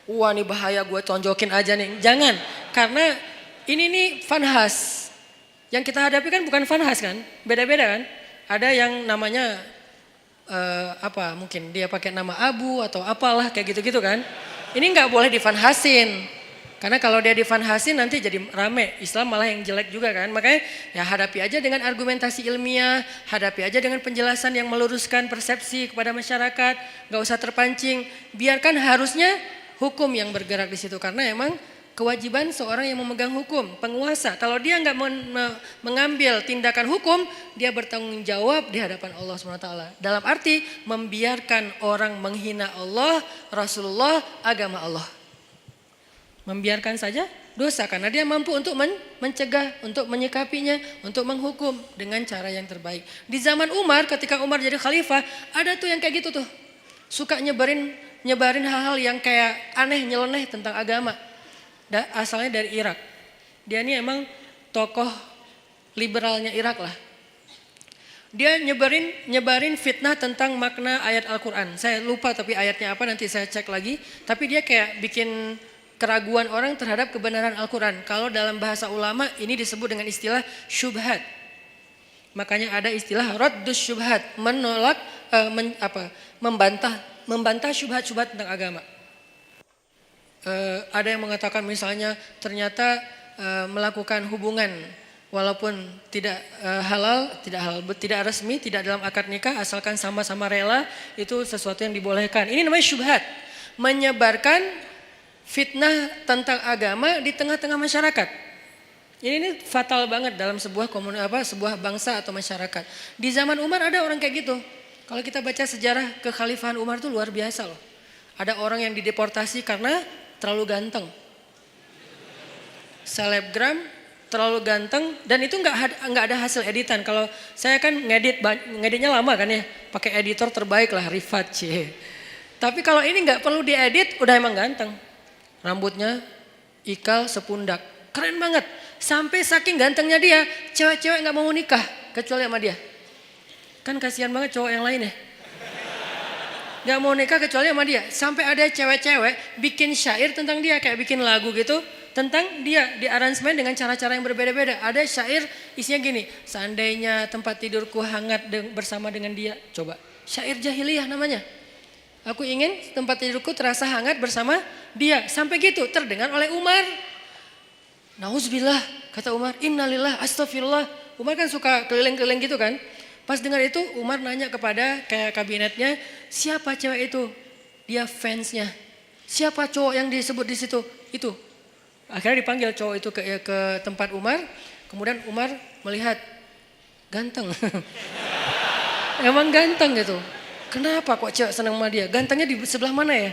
Wah ini bahaya, gue tonjokin aja nih. Jangan, karena ini nih Fanhas. Yang kita hadapi kan bukan Fanhas kan, beda-beda kan. Ada yang namanya mungkin dia pakai nama Abu atau apalah kayak gitu-gitu kan. Ini nggak boleh difanhasin, karena kalau dia difanhasin nanti jadi rame. Islam malah yang jelek juga kan. Makanya ya hadapi aja dengan argumentasi ilmiah, hadapi aja dengan penjelasan yang meluruskan persepsi kepada masyarakat. Nggak usah terpancing, biarkan harusnya hukum yang bergerak di situ, karena emang kewajiban seorang yang memegang hukum, penguasa. Kalau dia nggak mengambil tindakan hukum, dia bertanggung jawab di hadapan Allah SWT. Dalam arti membiarkan orang menghina Allah, Rasulullah, agama Allah. Membiarkan saja dosa, karena dia mampu untuk mencegah, untuk menyikapinya, untuk menghukum dengan cara yang terbaik. Di zaman Umar, ketika Umar jadi khalifah, ada tuh yang kayak gitu tuh. Suka nyebarin hal-hal yang kayak aneh, nyeleneh tentang agama. Asalnya dari Irak. Dia ini emang tokoh liberalnya Irak lah. Dia nyebarin fitnah tentang makna ayat Al-Quran. Saya lupa tapi ayatnya apa, nanti saya cek lagi. Tapi dia kayak bikin keraguan orang terhadap kebenaran Al-Quran. Kalau dalam bahasa ulama ini disebut dengan istilah syubhat. Makanya ada istilah raddus syubhat, menolak membantah syubhat-syubhat tentang agama. Ada yang mengatakan misalnya ternyata melakukan hubungan walaupun tidak halal, tidak resmi, tidak dalam akad nikah, asalkan sama-sama rela, itu sesuatu yang dibolehkan. Ini namanya syubhat, menyebarkan fitnah tentang agama di tengah-tengah masyarakat. Ini fatal banget dalam sebuah sebuah bangsa atau masyarakat. Di zaman Umar ada orang kayak gitu. Kalau kita baca sejarah kekhalifahan Umar itu luar biasa loh. Ada orang yang dideportasi karena terlalu ganteng. Selebgram terlalu ganteng dan itu nggak ada hasil editan. Kalau saya kan ngeditnya lama kan ya, pakai editor terbaik lah Rifat C. Tapi kalau ini nggak perlu diedit, udah emang ganteng. Rambutnya ikal sepundak, keren banget. Sampai saking gantengnya dia, cewek-cewek nggak mau nikah kecuali sama dia. Kan kasihan banget cowok yang lain ya. Nggak mau nikah kecuali sama dia. Sampai ada cewek-cewek bikin syair tentang dia, kayak bikin lagu gitu tentang dia, di aransemen dengan cara-cara yang berbeda-beda. Ada syair isinya gini, seandainya tempat tidurku hangat bersama dengan dia. Coba, syair jahiliyah namanya. Aku ingin tempat tidurku terasa hangat bersama dia. Sampai gitu terdengar oleh Umar. Nauzubillah, kata Umar, innalillah, astagfirullah. Umar kan suka keliling-keliling gitu kan. Pas dengar itu Umar nanya kepada kayak kabinetnya, siapa cewek itu? Dia fansnya. Siapa cowok yang disebut di situ? Itu. Akhirnya dipanggil cowok itu ke tempat Umar. Kemudian Umar melihat, ganteng. Emang ganteng gitu. Kenapa kok cewek senang sama dia? Gantengnya di sebelah mana ya?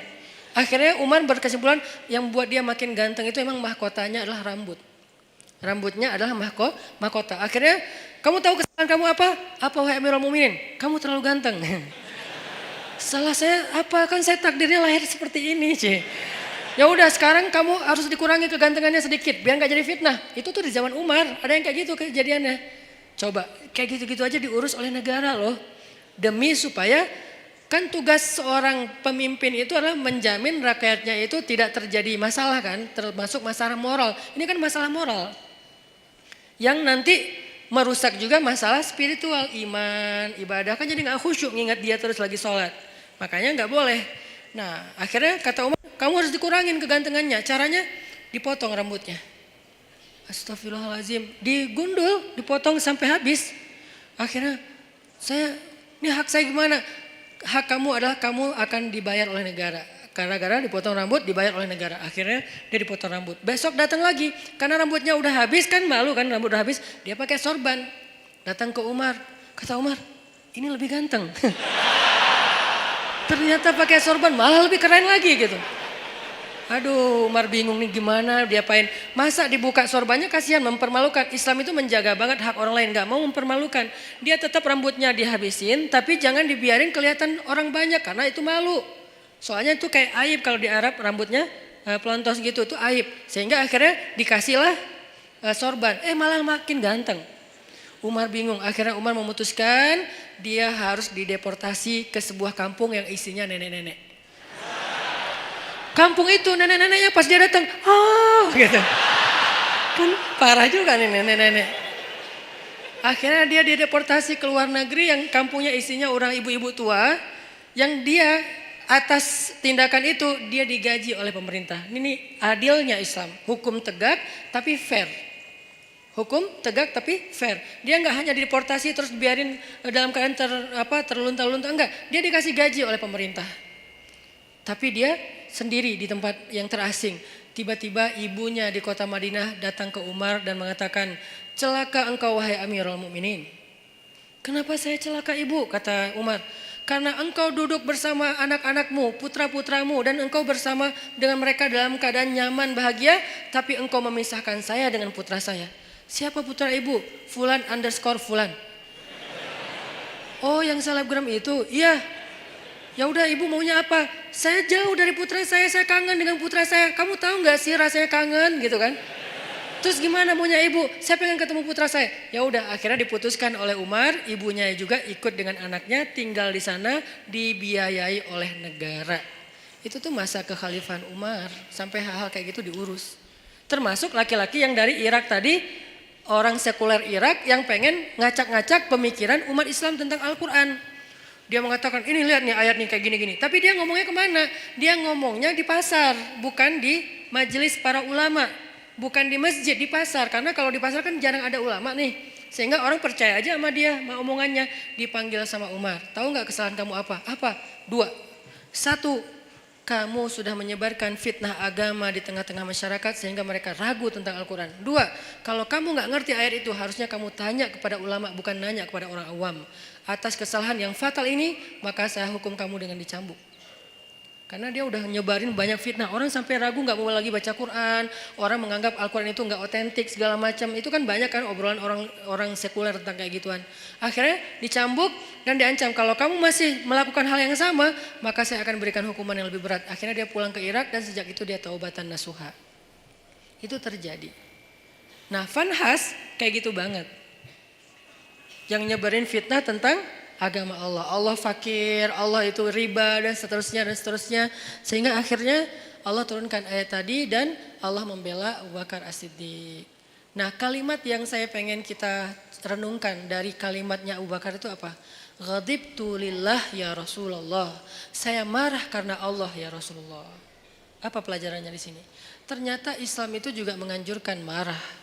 Akhirnya Umar berkesimpulan yang buat dia makin ganteng itu emang mahkotanya adalah rambut. Rambutnya adalah mahkota. Akhirnya kamu tahu kesalahan kamu apa? Apa wahai Amirul Mukminin? Kamu terlalu ganteng. Salah saya apa? Kan saya takdirnya lahir seperti ini, C. Ya udah sekarang kamu harus dikurangi kegantengannya sedikit biar nggak jadi fitnah. Itu tuh di zaman Umar ada yang kayak gitu kejadiannya. Coba kayak gitu-gitu aja diurus oleh negara loh. Demi supaya kan tugas seorang pemimpin itu adalah menjamin rakyatnya itu tidak terjadi masalah kan, termasuk masalah moral. Ini kan masalah moral yang nanti merusak juga masalah spiritual, iman, ibadah kan jadi nggak khusyuk ngingat dia terus lagi sholat. Makanya nggak boleh. Nah akhirnya kata Umar, kamu harus dikurangin kegantengannya. Caranya dipotong rambutnya. Astagfirullahaladzim, digundul, dipotong sampai habis. Akhirnya ini hak saya gimana? Hak kamu adalah kamu akan dibayar oleh negara. Gara-gara dipotong rambut dibayar oleh negara. Akhirnya dia dipotong rambut. Besok datang lagi. Karena rambutnya udah habis kan malu kan rambut udah habis. Dia pakai sorban. Datang ke Umar. Kata Umar ini lebih ganteng. Ternyata pakai sorban malah lebih keren lagi gitu. Aduh Umar bingung nih gimana diapain. Masa dibuka sorbannya kasihan mempermalukan. Islam itu menjaga banget hak orang lain. Gak mau mempermalukan. Dia tetap rambutnya dihabisin. Tapi jangan dibiarin kelihatan orang banyak. Karena itu malu. Soalnya itu kayak aib kalau di Arab rambutnya pelontos gitu. Itu aib. Sehingga akhirnya dikasihlah sorban. Malah makin ganteng. Umar bingung. Akhirnya Umar memutuskan dia harus dideportasi ke sebuah kampung yang isinya nenek-nenek. Kampung itu nenek-neneknya pas dia datang, gitu. Kan parah juga nih nenek-nenek. Akhirnya dia dideportasi ke luar negeri yang kampungnya isinya orang ibu-ibu tua. Yang dia atas tindakan itu dia digaji oleh pemerintah. Ini adilnya Islam, hukum tegak tapi fair. Hukum tegak tapi fair. Dia nggak hanya dideportasi terus biarin dalam keadaan terlunta-lunta, enggak. Dia dikasih gaji oleh pemerintah. Tapi dia sendiri di tempat yang terasing. Tiba-tiba ibunya di kota Madinah datang ke Umar dan mengatakan, celaka engkau wahai Amirul Mukminin. Kenapa saya celaka ibu? Kata Umar. Karena engkau duduk bersama anak-anakmu, putra-putramu dan engkau bersama dengan mereka dalam keadaan nyaman, bahagia. Tapi engkau memisahkan saya dengan putra saya. Siapa putra ibu? Fulan _ Fulan. Oh yang selebgram itu? Iya. Ya udah ibu maunya apa? Saya jauh dari putra saya kangen dengan putra saya. Kamu tahu nggak sih rasanya kangen gitu kan? Terus gimana maunya ibu? Saya pengen ketemu putra saya. Ya udah akhirnya diputuskan oleh Umar, ibunya juga ikut dengan anaknya tinggal di sana dibiayai oleh negara. Itu tuh masa kekhalifahan Umar sampai hal-hal kayak gitu diurus. Termasuk laki-laki yang dari Irak tadi, orang sekuler Irak yang pengen ngacak-ngacak pemikiran umat Islam tentang Al-Quran. Dia mengatakan ini lihat nih ayat nih kayak gini-gini. Tapi dia ngomongnya kemana? Dia ngomongnya di pasar, bukan di majelis para ulama. Bukan di masjid, di pasar. Karena kalau di pasar kan jarang ada ulama nih. Sehingga orang percaya aja sama dia, sama omongannya. Dipanggil sama Umar. Tahu gak kesalahan kamu apa? Apa? 2. 1. kamu sudah menyebarkan fitnah agama di tengah-tengah masyarakat sehingga mereka ragu tentang Al-Quran. 2, kalau kamu nggak ngerti ayat itu harusnya kamu tanya kepada ulama, bukan nanya kepada orang awam. Atas kesalahan yang fatal ini maka saya hukum kamu dengan dicambuk. Karena dia udah nyebarin banyak fitnah. Orang sampai ragu nggak mau lagi baca Quran. Orang menganggap Al-Quran itu nggak otentik segala macam. Itu kan banyak kan obrolan orang sekuler tentang kayak gituan. Akhirnya dicambuk dan diancam. Kalau kamu masih melakukan hal yang sama, maka saya akan berikan hukuman yang lebih berat. Akhirnya dia pulang ke Irak dan sejak itu dia taubatan nasuha. Itu terjadi. Nah, Vanhas kayak gitu banget. Yang nyebarin fitnah tentang agama Allah. Allah fakir, Allah itu riba dan seterusnya. Sehingga akhirnya Allah turunkan ayat tadi dan Allah membela Abu Bakar As-Siddiq. Nah, kalimat yang saya pengen kita renungkan dari kalimatnya Abu Bakar itu apa? Ghadibtu lillah ya Rasulullah. Saya marah karena Allah ya Rasulullah. Apa pelajarannya di sini? Ternyata Islam itu juga menganjurkan marah.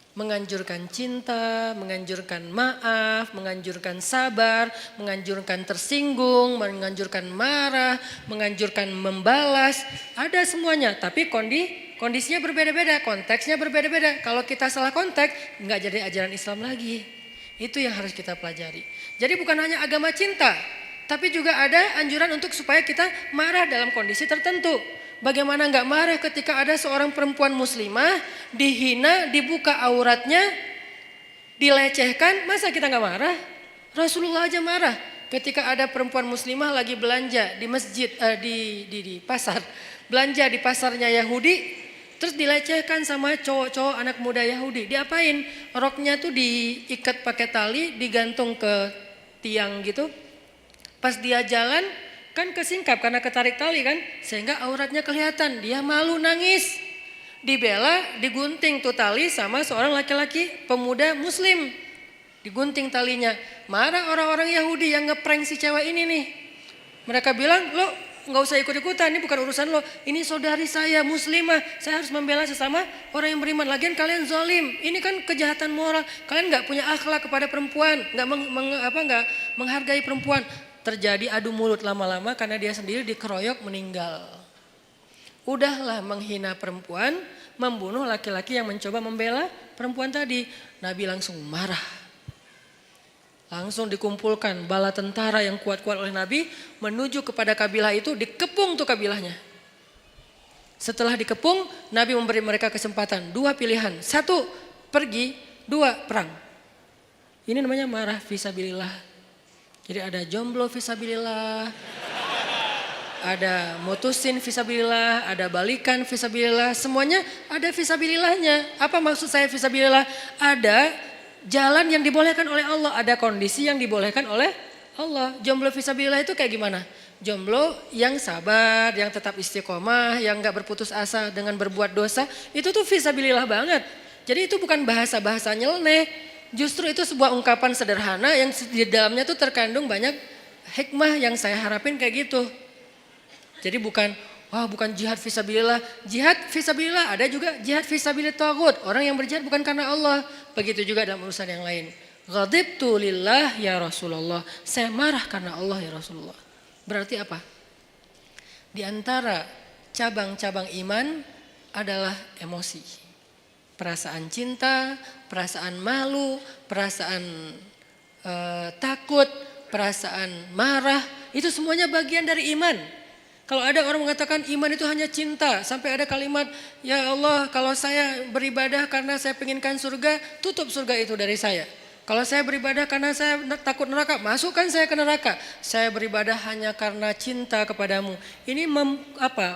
Menganjurkan cinta, menganjurkan maaf, menganjurkan sabar, menganjurkan tersinggung, menganjurkan marah, menganjurkan membalas. Ada semuanya, tapi kondisinya berbeda-beda, konteksnya berbeda-beda. Kalau kita salah konteks, nggak jadi ajaran Islam lagi. Itu yang harus kita pelajari. Jadi bukan hanya agama cinta, tapi juga ada anjuran untuk supaya kita marah dalam kondisi tertentu. Bagaimana nggak marah ketika ada seorang perempuan muslimah dihina, dibuka auratnya, dilecehkan, masa kita nggak marah? Rasulullah aja marah ketika ada perempuan muslimah lagi belanja di masjid, di pasar, belanja di pasarnya Yahudi, terus dilecehkan sama cowok-cowok anak muda Yahudi. Diapain? Roknya tuh diikat pakai tali, digantung ke tiang gitu. Pas dia jalan, kan kesingkap karena ketarik tali kan, sehingga auratnya kelihatan. Dia malu nangis, dibela, digunting tuh tali sama seorang laki-laki pemuda muslim, digunting talinya. Marah orang-orang Yahudi yang ngeprank si cewek ini nih. Mereka bilang, lo nggak usah ikut-ikutan, ini bukan urusan lo, ini saudari saya muslimah, saya harus membela sesama orang yang beriman. Lagian kalian zalim, ini kan kejahatan moral, kalian nggak punya akhlak kepada perempuan, nggak menghargai perempuan. Terjadi adu mulut lama-lama karena dia sendiri dikeroyok meninggal. Udahlah menghina perempuan, membunuh laki-laki yang mencoba membela perempuan tadi. Nabi langsung marah. Langsung dikumpulkan bala tentara yang kuat-kuat oleh Nabi menuju kepada kabilah itu, dikepung tuh kabilahnya. Setelah dikepung, Nabi memberi mereka kesempatan, 2 pilihan. 1 pergi, 2 perang. Ini namanya marah fisabilillah. Jadi ada jomblo fisabilillah, ada mutusin fisabilillah, ada balikan fisabilillah, semuanya ada fisabilillahnya. Apa maksud saya fisabilillah? Ada jalan yang dibolehkan oleh Allah, ada kondisi yang dibolehkan oleh Allah. Jomblo fisabilillah itu kayak gimana? Jomblo yang sabar, yang tetap istiqomah, yang gak berputus asa dengan berbuat dosa, itu tuh fisabilillah banget. Jadi itu bukan bahasa-bahasa nyeleneh. Justru itu sebuah ungkapan sederhana yang di dalamnya tuh terkandung banyak hikmah yang saya harapin kayak gitu. Jadi bukan jihad fisabilillah. Jihad fisabilillah, ada juga jihad fisabilillah taghut. Orang yang berjihad bukan karena Allah. Begitu juga dalam urusan yang lain. Ghadibtu lillah ya Rasulullah. Saya marah karena Allah ya Rasulullah. Berarti apa? Di antara cabang-cabang iman adalah emosi. Perasaan cinta, perasaan malu, perasaan takut, perasaan marah, itu semuanya bagian dari iman. Kalau ada orang mengatakan iman itu hanya cinta, sampai ada kalimat, ya Allah kalau saya beribadah karena saya penginkan surga, tutup surga itu dari saya. Kalau saya beribadah karena saya takut neraka, masukkan saya ke neraka. Saya beribadah hanya karena cinta kepadamu. Ini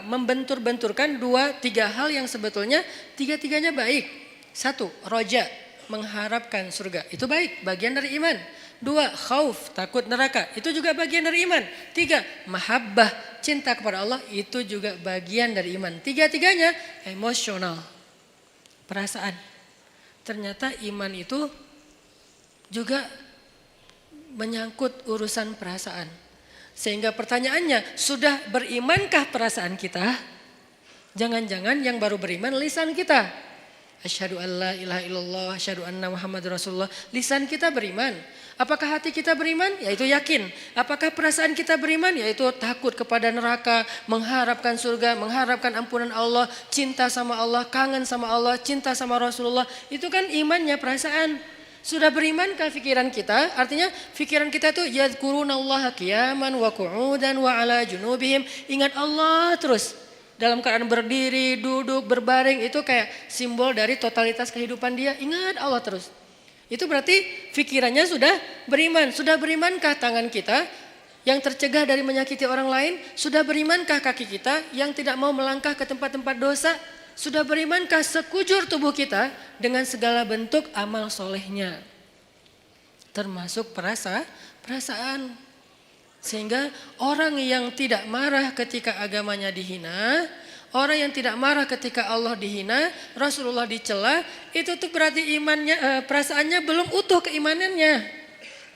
membentur-benturkan 2-3 hal yang sebetulnya tiga-tiganya baik. 1, roja, mengharapkan surga. Itu baik, bagian dari iman. 2, khauf, takut neraka. Itu juga bagian dari iman. 3, mahabbah, cinta kepada Allah. Itu juga bagian dari iman. Tiga-tiganya emosional, perasaan. Ternyata iman itu juga menyangkut urusan perasaan. Sehingga pertanyaannya, sudah berimankah perasaan kita? Jangan-jangan yang baru beriman lisan kita. Asyhadu an la ilaha illallah, asyhadu anna Muhammadur Rasulullah. Lisan kita beriman. Apakah hati kita beriman? Yaitu yakin. Apakah perasaan kita beriman? Yaitu takut kepada neraka, mengharapkan surga, mengharapkan ampunan Allah, cinta sama Allah, kangen sama Allah, cinta sama Rasulullah. Itu kan imannya, perasaan. Sudah berimankah pikiran kita? Artinya pikiran kita tuh yadhkurunallaha qiyaman wa qu'udan wa ala junubihim. Ingat Allah terus. Dalam keadaan berdiri, duduk, berbaring, itu kayak simbol dari totalitas kehidupan dia. Ingat Allah terus. Itu berarti pikirannya sudah beriman. Sudah berimankah tangan kita yang tercegah dari menyakiti orang lain? Sudah berimankah kaki kita yang tidak mau melangkah ke tempat-tempat dosa? Sudah berimankah sekujur tubuh kita dengan segala bentuk amal solehnya? Termasuk perasaan. Sehingga orang yang tidak marah ketika agamanya dihina, orang yang tidak marah ketika Allah dihina, Rasulullah dicela, itu tuh berarti imannya, perasaannya belum utuh keimanannya.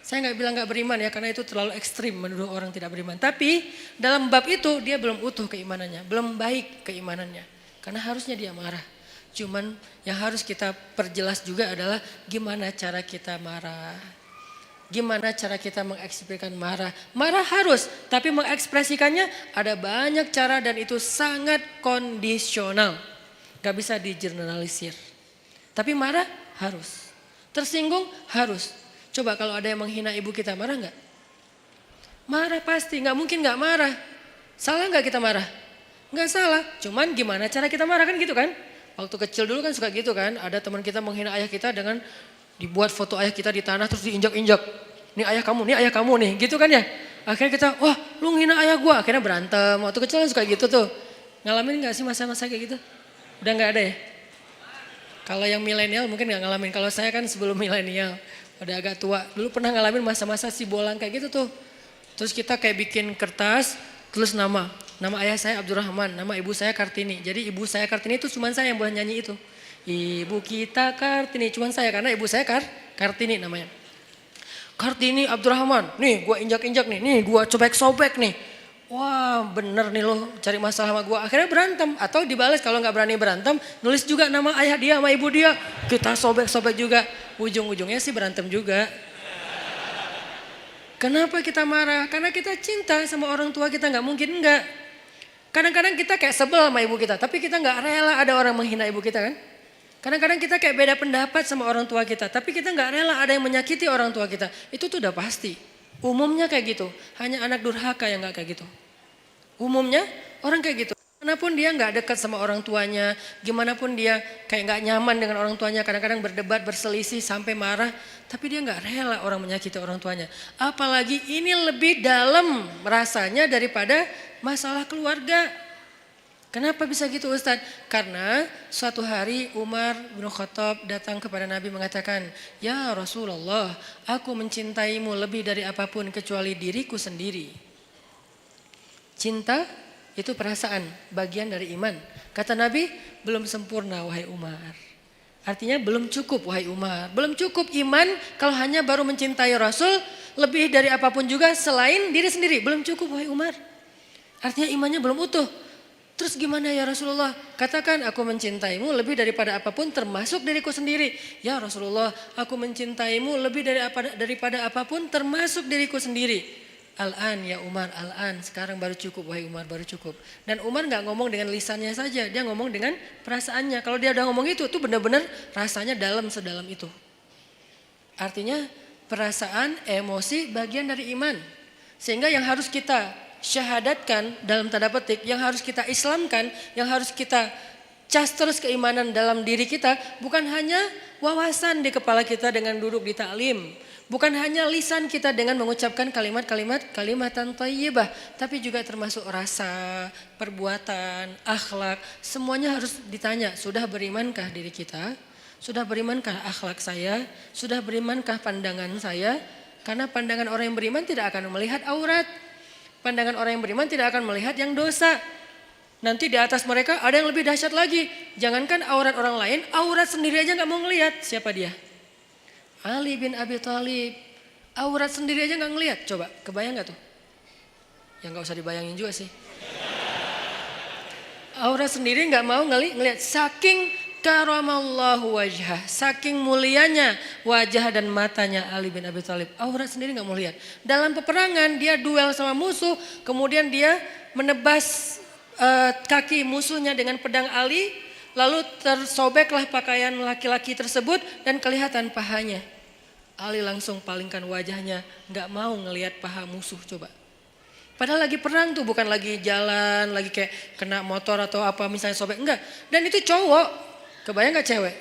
Saya nggak bilang nggak beriman ya, karena itu terlalu ekstrim menuduh orang tidak beriman. Tapi dalam bab itu dia belum utuh keimanannya, belum baik keimanannya. Karena harusnya dia marah. Cuman yang harus kita perjelas juga adalah gimana cara kita marah. Gimana cara kita mengekspresikan marah. Marah harus, tapi mengekspresikannya ada banyak cara dan itu sangat kondisional. Gak bisa digeneralisir. Tapi marah harus. Tersinggung harus. Coba kalau ada yang menghina ibu kita, marah gak? Marah pasti, gak mungkin gak marah. Salah gak kita marah? Gak salah, cuman gimana cara kita marah kan gitu kan? Waktu kecil dulu kan suka gitu kan, ada teman kita menghina ayah kita dengan dibuat foto ayah kita di tanah terus diinjak-injak. Nih ayah kamu nih, gitu kan ya. Akhirnya kita, wah lu ngina ayah gua, akhirnya berantem. Waktu kecil kan suka gitu tuh. Ngalamin gak sih masa-masa kayak gitu? Udah gak ada ya? Kalau yang milenial mungkin gak ngalamin, kalau saya kan sebelum milenial, udah agak tua. Dulu pernah ngalamin masa-masa si bolang kayak gitu tuh. Terus kita kayak bikin kertas, tulis nama ayah saya Abdurrahman, nama ibu saya Kartini. Jadi ibu saya Kartini itu cuma saya yang boleh nyanyi itu. Ibu kita Kartini, cuman saya karena ibu saya Kartini namanya. Kartini Abdurrahman, nih gua injak-injak nih gua sobek-sobek nih. Wah bener nih lo cari masalah sama gua. Akhirnya berantem atau dibalas kalau gak berani berantem, nulis juga nama ayah dia sama ibu dia. Kita sobek-sobek juga, ujung-ujungnya sih berantem juga. Kenapa kita marah? Karena kita cinta sama orang tua kita, gak mungkin enggak. Kadang-kadang kita kayak sebel sama ibu kita, tapi kita gak rela ada orang menghina ibu kita kan. Kadang-kadang kita kayak beda pendapat sama orang tua kita, tapi kita nggak rela ada yang menyakiti orang tua kita. Itu tuh udah pasti. Umumnya kayak gitu. Hanya anak durhaka yang nggak kayak gitu. Umumnya orang kayak gitu. Gimanapun dia nggak dekat sama orang tuanya, gimana pun dia kayak nggak nyaman dengan orang tuanya, kadang-kadang berdebat, berselisih sampai marah, tapi dia nggak rela orang menyakiti orang tuanya. Apalagi ini lebih dalam rasanya daripada masalah keluarga. Kenapa bisa gitu Ustadz? Karena suatu hari Umar bin Khattab datang kepada Nabi mengatakan, ya Rasulullah, aku mencintaimu lebih dari apapun kecuali diriku sendiri. Cinta itu perasaan, bagian dari iman. Kata Nabi, belum sempurna wahai Umar. Artinya belum cukup wahai Umar. Belum cukup iman kalau hanya baru mencintai Rasul lebih dari apapun juga selain diri sendiri. Belum cukup wahai Umar. Artinya imannya belum utuh. Terus gimana ya Rasulullah? Katakan aku mencintaimu lebih daripada apapun termasuk diriku sendiri. Ya Rasulullah, aku mencintaimu lebih daripada apapun termasuk diriku sendiri. Al-an ya Umar, al-an. Sekarang baru cukup wahai Umar, baru cukup. Dan Umar gak ngomong dengan lisannya saja, dia ngomong dengan perasaannya. Kalau dia udah ngomong itu benar-benar rasanya dalam sedalam itu. Artinya perasaan, emosi bagian dari iman. Sehingga yang harus kita syahadatkan dalam tanda petik, yang harus kita islamkan, yang harus kita cas terus keimanan dalam diri kita, bukan hanya wawasan di kepala kita dengan duduk di taklim, bukan hanya lisan kita dengan mengucapkan kalimatan thayyibah, tapi juga termasuk rasa, perbuatan, akhlak, semuanya harus ditanya, sudah berimankah diri kita? Sudah berimankah akhlak saya? Sudah berimankah pandangan saya? Karena pandangan orang yang beriman tidak akan melihat aurat. Pandangan orang yang beriman tidak akan melihat yang dosa. Nanti di atas mereka ada yang lebih dahsyat lagi. Jangankan aurat orang lain, aurat sendiri aja gak mau ngelihat. Siapa dia? Ali bin Abi Thalib. Aurat sendiri aja gak ngelihat. Coba, kebayang gak tuh? Ya gak usah dibayangin juga sih. Aurat sendiri gak mau ngelihat. Saking Karamallahu wajhah, saking mulianya wajah dan matanya Ali bin Abi Thalib. Aurat sendiri nggak mau lihat. Dalam peperangan dia duel sama musuh, kemudian dia menebas kaki musuhnya dengan pedang Ali, lalu tersobeklah pakaian laki-laki tersebut dan kelihatan pahanya. Ali langsung palingkan wajahnya, nggak mau ngelihat paha musuh coba. Padahal lagi perang tuh, bukan lagi jalan, lagi kayak kena motor atau apa misalnya sobek, enggak. Dan itu cowok. Kebayang gak cewek?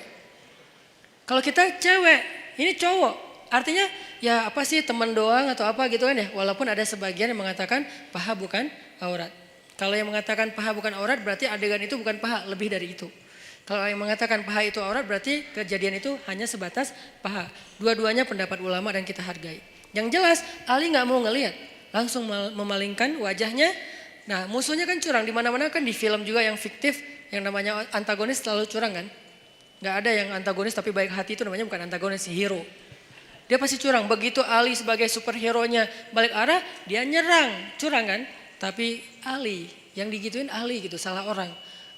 Kalau kita cewek, ini cowok. Artinya ya apa sih, teman doang atau apa gitu kan ya. Walaupun ada sebagian yang mengatakan paha bukan aurat. Kalau yang mengatakan paha bukan aurat berarti adegan itu bukan paha, lebih dari itu. Kalau yang mengatakan paha itu aurat berarti kejadian itu hanya sebatas paha. Dua-duanya pendapat ulama dan kita hargai. Yang jelas Ali gak mau ngelihat, langsung memalingkan wajahnya. Nah musuhnya kan curang, di mana-mana kan di film juga yang fiktif. Yang namanya antagonis selalu curang kan. Gak ada yang antagonis tapi baik hati, itu namanya bukan antagonis, si hero. Dia pasti curang. Begitu Ali sebagai superhero-nya balik arah, dia nyerang. Curang kan. Tapi Ali, yang digituin Ali gitu, salah orang.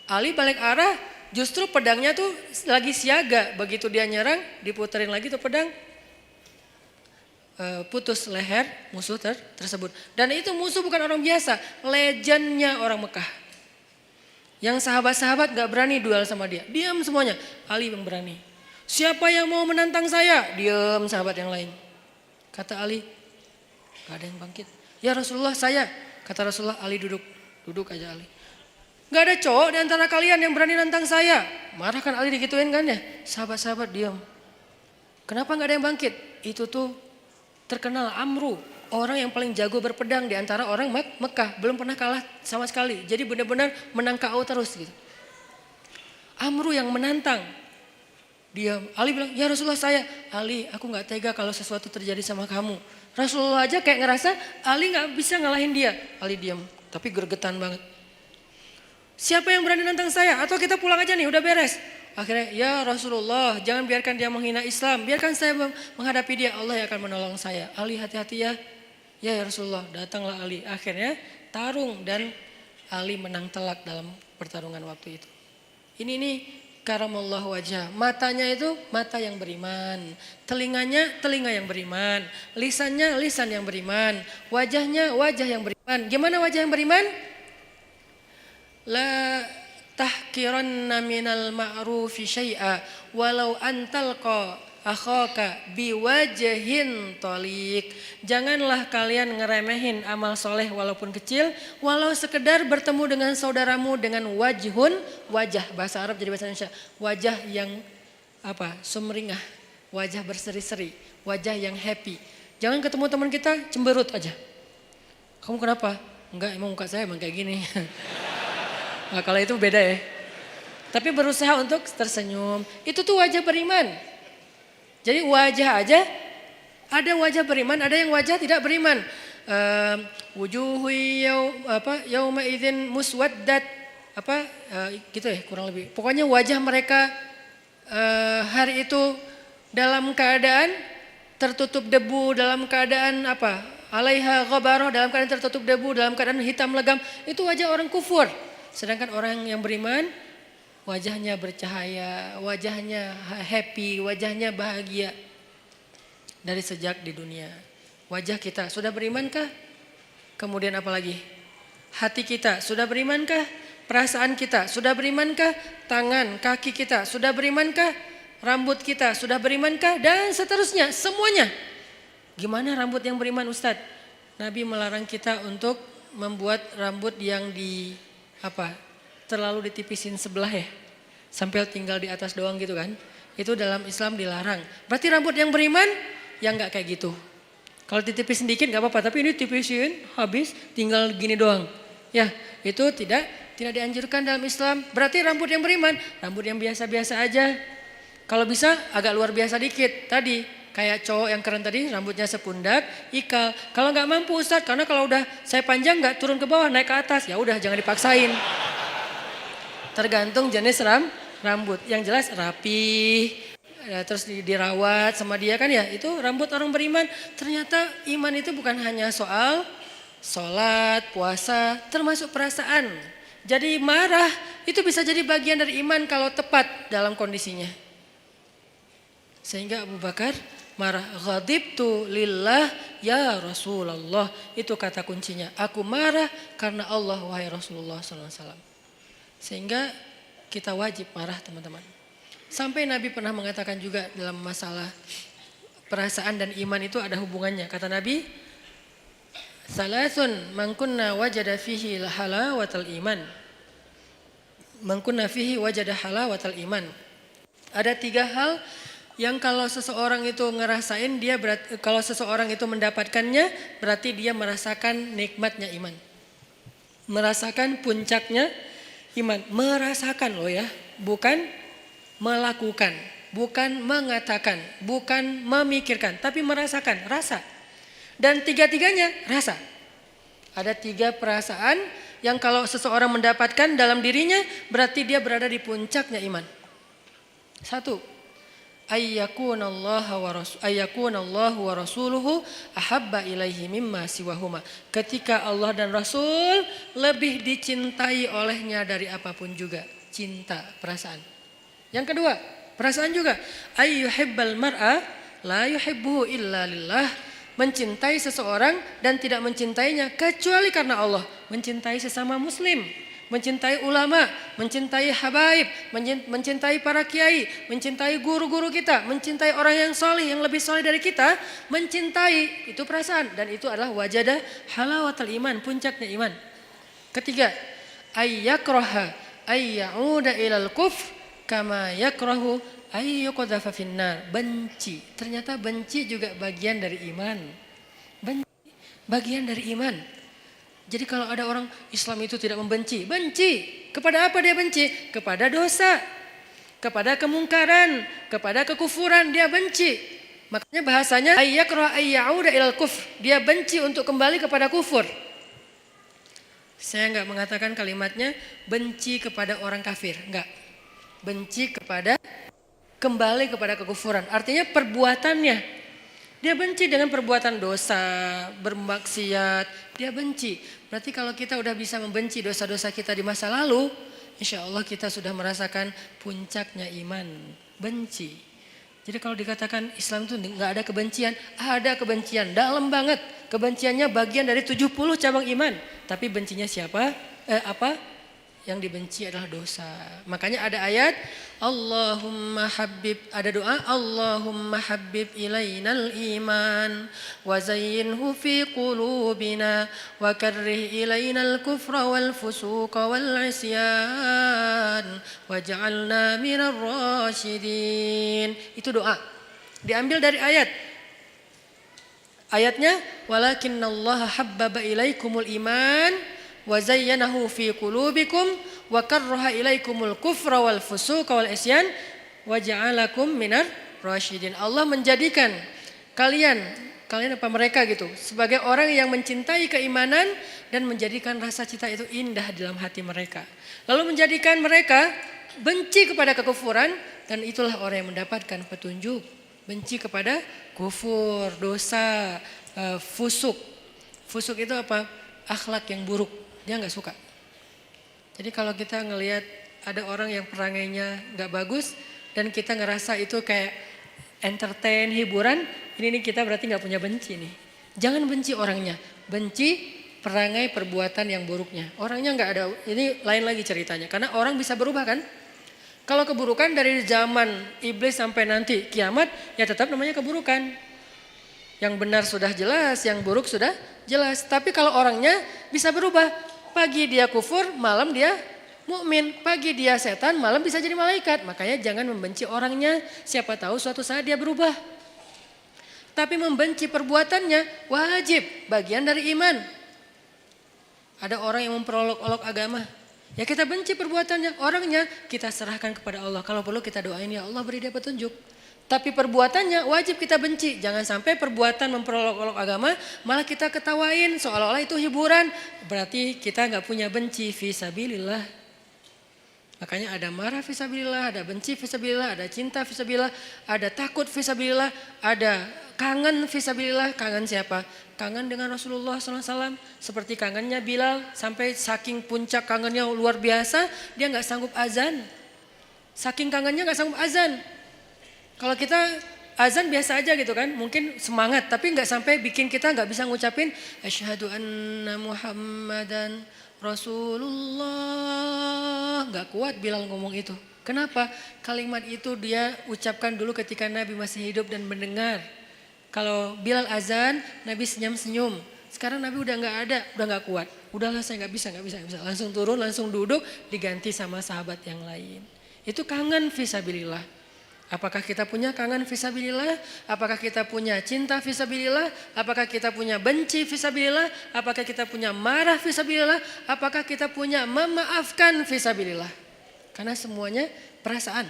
Ali balik arah, justru pedangnya tuh lagi siaga. Begitu dia nyerang, diputerin lagi tuh pedang. Putus leher musuh tersebut. Dan itu musuh bukan orang biasa, legendnya orang Mekah. Yang sahabat-sahabat gak berani duel sama dia. Diam semuanya. Ali yang berani. Siapa yang mau menantang saya? Diam sahabat yang lain. Kata Ali, gak ada yang bangkit. Ya Rasulullah saya. Kata Rasulullah, Ali duduk. Duduk aja Ali. Gak ada cowok di antara kalian yang berani nantang saya. Marah kan Ali digituin kan ya. Sahabat-sahabat diam. Kenapa gak ada yang bangkit? Itu tuh terkenal Amru. Orang yang paling jago berpedang di antara orang Mekah. Belum pernah kalah sama sekali. Jadi benar-benar menang KO terus gitu. Amru yang menantang. Dia, Ali bilang, ya Rasulullah saya. Ali, aku gak tega kalau sesuatu terjadi sama kamu. Rasulullah aja kayak ngerasa Ali gak bisa ngalahin dia. Ali diam, tapi gergetan banget. Siapa yang berani nantang saya? Atau kita pulang aja nih, udah beres. Akhirnya, ya Rasulullah, jangan biarkan dia menghina Islam. Biarkan saya menghadapi dia, Allah yang akan menolong saya. Ali hati-hati ya. Ya Rasulullah, datanglah Ali. Akhirnya tarung dan Ali menang telak dalam pertarungan waktu itu. Ini karamallahu wajah. Matanya itu mata yang beriman. Telinganya telinga yang beriman. Lisannya lisan yang beriman. Wajahnya wajah yang beriman. Gimana wajah yang beriman? La tahkiranna minal ma'rufi syai'a walau antalqa akhaka biwajhin taliq. Janganlah kalian ngeremehin amal soleh walaupun kecil, walau sekedar bertemu dengan saudaramu dengan wajhun, wajah bahasa Arab jadi bahasa Indonesia, wajah yang apa? Sumringah, wajah berseri-seri, wajah yang happy. Jangan ketemu teman kita cemberut aja. Kamu kenapa? Enggak, emang muka saya emang kayak gini. Nah, kalau itu beda ya. Tapi berusaha untuk tersenyum. Itu tuh wajah beriman. Jadi wajah aja, ada wajah beriman, ada yang wajah tidak beriman. Wujuhu yauma idzin muswaddat, gitu ya kurang lebih. Pokoknya wajah mereka hari itu dalam keadaan tertutup debu, dalam keadaan apa? Alaiha ghabarah, dalam keadaan tertutup debu, dalam keadaan hitam legam. Itu wajah orang kufur. Sedangkan orang yang beriman wajahnya bercahaya, wajahnya happy, wajahnya bahagia dari sejak di dunia. Wajah kita sudah berimankah? Kemudian apa lagi? Hati kita sudah berimankah? Perasaan kita sudah berimankah? Tangan, kaki kita sudah berimankah? Rambut kita sudah berimankah? Dan seterusnya, semuanya. Gimana rambut yang beriman Ustadz? Nabi melarang kita untuk membuat rambut yang terlalu ditipisin sebelah ya. Sampai tinggal di atas doang gitu kan. Itu dalam Islam dilarang. Berarti rambut yang beriman yang gak kayak gitu. Kalau ditipis sedikit gak apa-apa. Tapi ini tipisin habis tinggal gini doang. Ya itu tidak dianjurkan dalam Islam. Berarti rambut yang beriman, rambut yang biasa-biasa aja. Kalau bisa agak luar biasa dikit. Tadi kayak cowok yang keren tadi rambutnya sepundak, ikal. Kalau gak mampu Ustadz, karena kalau udah saya panjang gak turun ke bawah naik ke atas. Ya udah jangan dipaksain. Tergantung jenis rambut. Yang jelas rapi, terus dirawat sama dia kan ya. Itu rambut orang beriman. Ternyata iman itu bukan hanya soal sholat, puasa, termasuk perasaan. Jadi marah itu bisa jadi bagian dari iman kalau tepat dalam kondisinya. Sehingga Abu Bakar marah, ghadibtu lillah ya Rasulullah. Itu kata kuncinya. Aku marah karena Allah wahai Rasulullah SAW. Sehingga kita wajib marah teman-teman. Sampai Nabi pernah mengatakan juga dalam masalah perasaan dan iman itu ada hubungannya. Kata Nabi, salasun man kunna wajada fihi halawatal iman. Man kunna fihi wajada halawatal iman. Ada 3 hal yang kalau seseorang itu ngerasain kalau seseorang itu mendapatkannya berarti dia merasakan nikmatnya iman. Merasakan puncaknya iman. Merasakan loh ya, bukan melakukan, bukan mengatakan, bukan memikirkan, tapi merasakan, rasa. Dan 3-tiganya rasa. Ada 3 perasaan yang kalau seseorang mendapatkan dalam dirinya berarti dia berada di puncaknya iman. 1. Ayyakunallahu wa rasuluhu ahabba ilaihi mimma siwahuma. Ketika Allah dan Rasul lebih dicintai olehnya dari apapun juga. Cinta, perasaan. Yang kedua, perasaan juga. Ayyuhibbal mar'a la yuhibbuhu illa lillah. Mencintai seseorang dan tidak mencintainya kecuali karena Allah. Mencintai sesama muslim. Mencintai ulama, mencintai habaib, mencintai para kiai, mencintai guru-guru kita, mencintai orang yang soleh, yang lebih soleh dari kita, mencintai, itu perasaan. Dan itu adalah wajada halawatul iman, puncaknya iman. Ketiga, ayyakraha ayyauda ilal kufr kama yakrahu ayyuqadhafa finnar. Benci, ternyata benci juga bagian dari iman. Benci, bagian dari iman. Jadi kalau ada orang Islam itu tidak membenci, benci. Kepada apa dia benci? Kepada dosa, kepada kemungkaran, kepada kekufuran dia benci. Makanya bahasanya ayyakraha ayyauda ilal kufr. Dia benci untuk kembali kepada kufur. Saya enggak mengatakan kalimatnya benci kepada orang kafir, enggak. Benci kepada kembali kepada kekufuran. Artinya perbuatannya. Dia benci dengan perbuatan dosa, bermaksiat, dia benci. Berarti kalau kita udah bisa membenci dosa-dosa kita di masa lalu, insya Allah kita sudah merasakan puncaknya iman, benci. Jadi kalau dikatakan Islam itu nggak ada kebencian, ada kebencian, dalam banget. Kebenciannya bagian dari 70 cabang iman. Tapi bencinya siapa? Apa? Yang dibenci adalah dosa. Makanya ada ayat Allahumma habib, ada doa Allahumma habib ilainal iman wa zayyinhu fi qulubina wa karrih ilainal kufra wal fusuqa wal isyan waj'alna minar rasyidin. Itu doa. Diambil dari ayat. Ayatnya walakinnallaha habbaba ilaikumul iman wa zayyanahu fi qulubikum wa karraha ilaikumul kufra wal fusuqa wal isyan wa ja'alakum minar rasyidin. Allah menjadikan kalian apa mereka gitu sebagai orang yang mencintai keimanan dan menjadikan rasa cinta itu indah dalam hati mereka. Lalu menjadikan mereka benci kepada kekufuran dan itulah orang yang mendapatkan petunjuk. Benci kepada kufur, dosa, fusuk. Fusuk itu apa? Akhlak yang buruk. Dia nggak suka. Jadi kalau kita ngelihat ada orang yang perangainya nggak bagus dan kita ngerasa itu kayak entertain, hiburan, ini kita berarti nggak punya benci nih. Jangan benci orangnya, benci perangai perbuatan yang buruknya. Orangnya nggak ada, ini lain lagi ceritanya. Karena orang bisa berubah kan? Kalau keburukan dari zaman iblis sampai nanti kiamat, ya tetap namanya keburukan. Yang benar sudah jelas, yang buruk sudah jelas. Tapi kalau orangnya bisa berubah. Pagi dia kufur, malam dia mukmin. Pagi dia setan, malam bisa jadi malaikat. Makanya jangan membenci orangnya. Siapa tahu suatu saat dia berubah. Tapi membenci perbuatannya wajib, bagian dari iman. Ada orang yang memperolok-olok agama. Ya kita benci perbuatannya, orangnya kita serahkan kepada Allah. Kalau perlu kita doain ya Allah beri dia petunjuk. Tapi perbuatannya wajib kita benci. Jangan sampai perbuatan memperolok-olok agama malah kita ketawain seolah-olah itu hiburan. Berarti kita nggak punya benci fi sabilillah. Makanya ada marah fisabilillah, ada benci fisabilillah, ada cinta fisabilillah, ada takut fisabilillah, ada kangen fisabilillah. Kangen siapa? Kangen dengan Rasulullah SAW. Seperti kangennya Bilal, sampai saking puncak kangennya luar biasa, dia nggak sanggup azan. Saking kangennya nggak sanggup azan. Kalau kita azan biasa aja gitu kan, mungkin semangat, tapi nggak sampai bikin kita nggak bisa ngucapin asyhadu anna Muhammadan Rasulullah. Gak kuat Bilal ngomong itu. Kenapa? Kalimat itu dia ucapkan dulu ketika Nabi masih hidup dan mendengar. Kalau Bilal azan, Nabi senyum-senyum. Sekarang Nabi udah gak ada, udah gak kuat. Udahlah saya gak bisa. Langsung turun, langsung duduk, diganti sama sahabat yang lain. Itu kangen fisabilillah. Apakah kita punya kangen fisabilillah? Apakah kita punya cinta fisabilillah? Apakah kita punya benci fisabilillah? Apakah kita punya marah fisabilillah? Apakah kita punya memaafkan fisabilillah? Karena semuanya perasaan.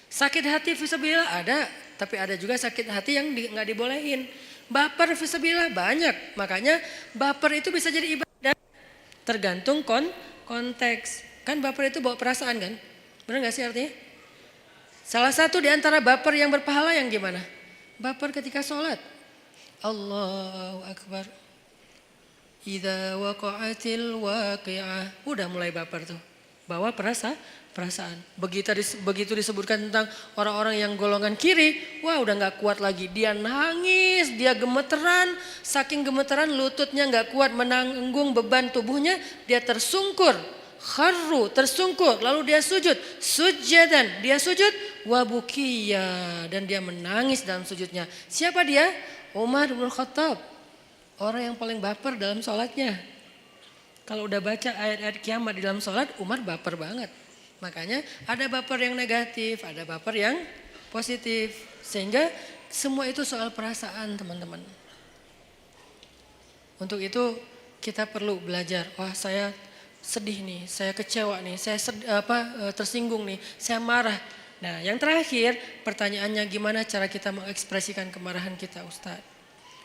Sakit hati fisabilillah ada, tapi ada juga sakit hati yang nggak dibolehin. Baper fisabilillah banyak, makanya baper itu bisa jadi ibadah. Tergantung konteks. Kan baper itu bawa perasaan kan? Benar nggak sih artinya? Salah satu di antara baper yang berpahala yang gimana? Baper ketika sholat. Allahu Akbar. Idza waqa'atil waqi'ah. Udah mulai baper tuh. Bawa perasaan. Begitu disebutkan tentang orang-orang yang golongan kiri. Wah udah gak kuat lagi. Dia nangis, dia gemeteran. Saking gemeteran lututnya gak kuat menanggung beban tubuhnya. Dia tersungkur. Kharru, tersungkur, lalu dia sujud, sujadan, dia sujud, wabukiya, dan dia menangis dalam sujudnya. Siapa dia? Umar bin Khattab, orang yang paling baper dalam sholatnya. Kalau udah baca ayat-ayat kiamat di dalam sholat, Umar baper banget. Makanya ada baper yang negatif, ada baper yang positif. Sehingga semua itu soal perasaan teman-teman. Untuk itu kita perlu belajar, wah saya sedih nih, saya kecewa nih, saya tersinggung nih, saya marah. Nah yang terakhir pertanyaannya gimana cara kita mengekspresikan kemarahan kita Ustadz.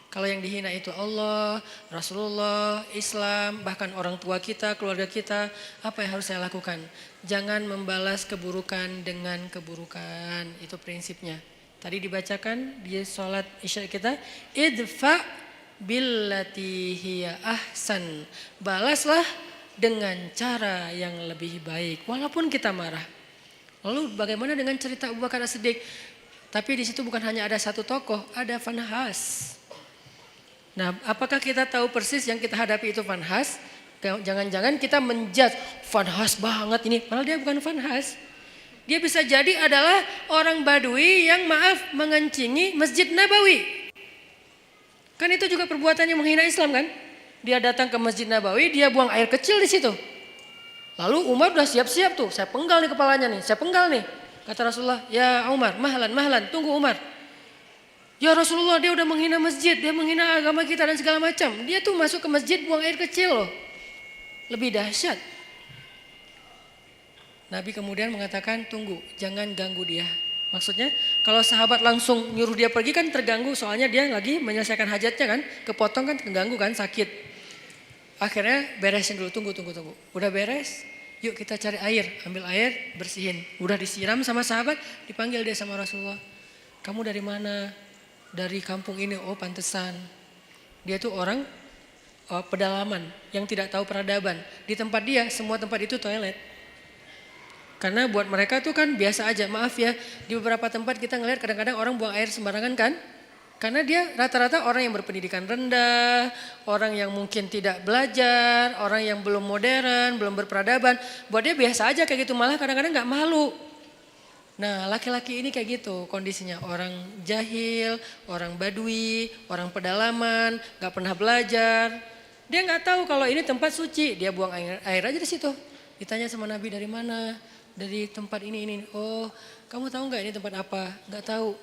Kalau yang dihina itu Allah, Rasulullah, Islam, bahkan orang tua kita, keluarga kita, apa yang harus saya lakukan? Jangan membalas keburukan dengan keburukan, itu prinsipnya. Tadi dibacakan di sholat isya kita, idfa billati hiya ahsan, balaslah dengan cara yang lebih baik, walaupun kita marah. Lalu bagaimana dengan cerita Abu Bakar As-Siddiq? Tapi di situ bukan hanya ada satu tokoh, ada Fanhas. Nah, apakah kita tahu persis yang kita hadapi itu Fanhas? Jangan-jangan kita menjudge Fanhas banget ini, padahal dia bukan Fanhas. Dia bisa jadi adalah orang Badui yang mengencingi Masjid Nabawi. Kan itu juga perbuatan yang menghina Islam kan? Dia datang ke Masjid Nabawi, dia buang air kecil di situ. Lalu Umar udah siap-siap tuh, saya penggal nih kepalanya nih, saya penggal nih. Kata Rasulullah, ya Umar, mahlan, tunggu Umar. Ya Rasulullah, dia udah menghina masjid, dia menghina agama kita dan segala macam. Dia tuh masuk ke masjid buang air kecil loh. Lebih dahsyat. Nabi kemudian mengatakan, tunggu, jangan ganggu dia. Maksudnya kalau sahabat langsung nyuruh dia pergi kan terganggu, soalnya dia lagi menyelesaikan hajatnya kan, kepotong kan terganggu kan, sakit. Akhirnya beresin dulu, tunggu. Udah beres, yuk kita cari air, ambil air, bersihin. Udah disiram sama sahabat, dipanggil dia sama Rasulullah. Kamu dari mana? Dari kampung ini. Oh pantesan. Dia tuh orang pedalaman yang tidak tahu peradaban. Di tempat dia, semua tempat itu toilet. Karena buat mereka tuh kan biasa aja, maaf ya. Di beberapa tempat kita ngeliat kadang-kadang orang buang air sembarangan kan. Karena dia rata-rata orang yang berpendidikan rendah, orang yang mungkin tidak belajar, orang yang belum modern, belum berperadaban. Buat dia biasa aja kayak gitu, malah kadang-kadang gak malu. Nah laki-laki ini kayak gitu kondisinya, orang jahil, orang badui, orang pedalaman, gak pernah belajar. Dia gak tahu kalau ini tempat suci, dia buang air aja di situ. Ditanya sama Nabi dari mana, dari tempat ini. Oh kamu tahu gak ini tempat apa? Gak tahu.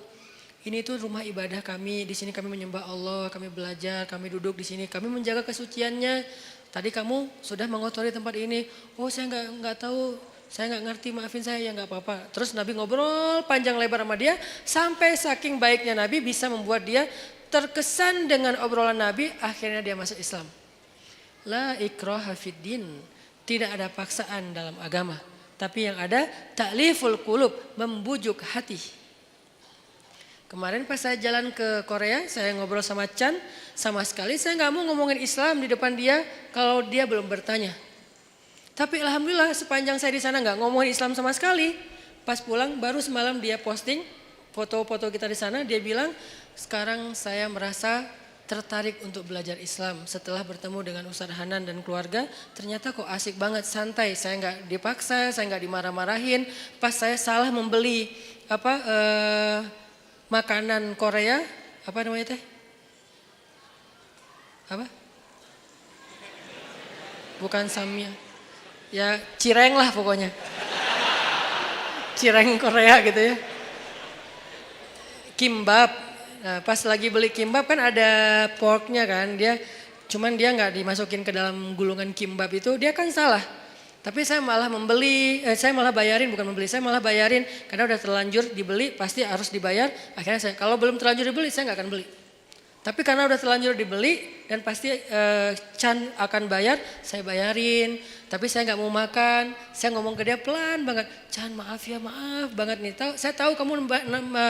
Ini tuh rumah ibadah kami, di sini kami menyembah Allah, kami belajar, kami duduk di sini, kami menjaga kesuciannya. Tadi kamu sudah mengotori tempat ini. Oh saya nggak tahu, saya nggak ngerti, maafin saya ya nggak apa-apa. Terus Nabi ngobrol panjang lebar sama dia, sampai saking baiknya Nabi bisa membuat dia terkesan dengan obrolan Nabi, akhirnya dia masuk Islam. La ikraha fiddin, Tidak ada paksaan dalam agama. Tapi yang ada ta'liful qulub, membujuk hati. Kemarin pas saya jalan ke Korea, saya ngobrol sama Chan, sama sekali saya nggak mau ngomongin Islam di depan dia kalau dia belum bertanya. Tapi alhamdulillah sepanjang saya di sana nggak ngomongin Islam sama sekali. Pas pulang baru semalam dia posting foto-foto kita di sana, dia bilang sekarang saya merasa tertarik untuk belajar Islam setelah bertemu dengan Ustadz Hanan dan keluarga. Ternyata kok asik banget, santai, saya nggak dipaksa, saya nggak dimarah-marahin. Pas saya salah membeli makanan Korea, apa namanya teh? Apa? Bukan samyang. Ya cireng lah pokoknya. Cireng Korea gitu ya. Kimbab. Nah, pas lagi beli kimbab kan ada porknya kan. Cuman dia nggak dimasukin ke dalam gulungan kimbab itu, dia kan salah. Tapi saya malah bayarin karena udah terlanjur dibeli pasti harus dibayar. Akhirnya kalau belum terlanjur dibeli saya nggak akan beli. Tapi karena udah terlanjur dibeli dan pasti Chan akan bayar, saya bayarin. Tapi saya nggak mau makan, saya ngomong ke dia pelan banget. Chan maaf ya, maaf banget nih. Saya tahu kamu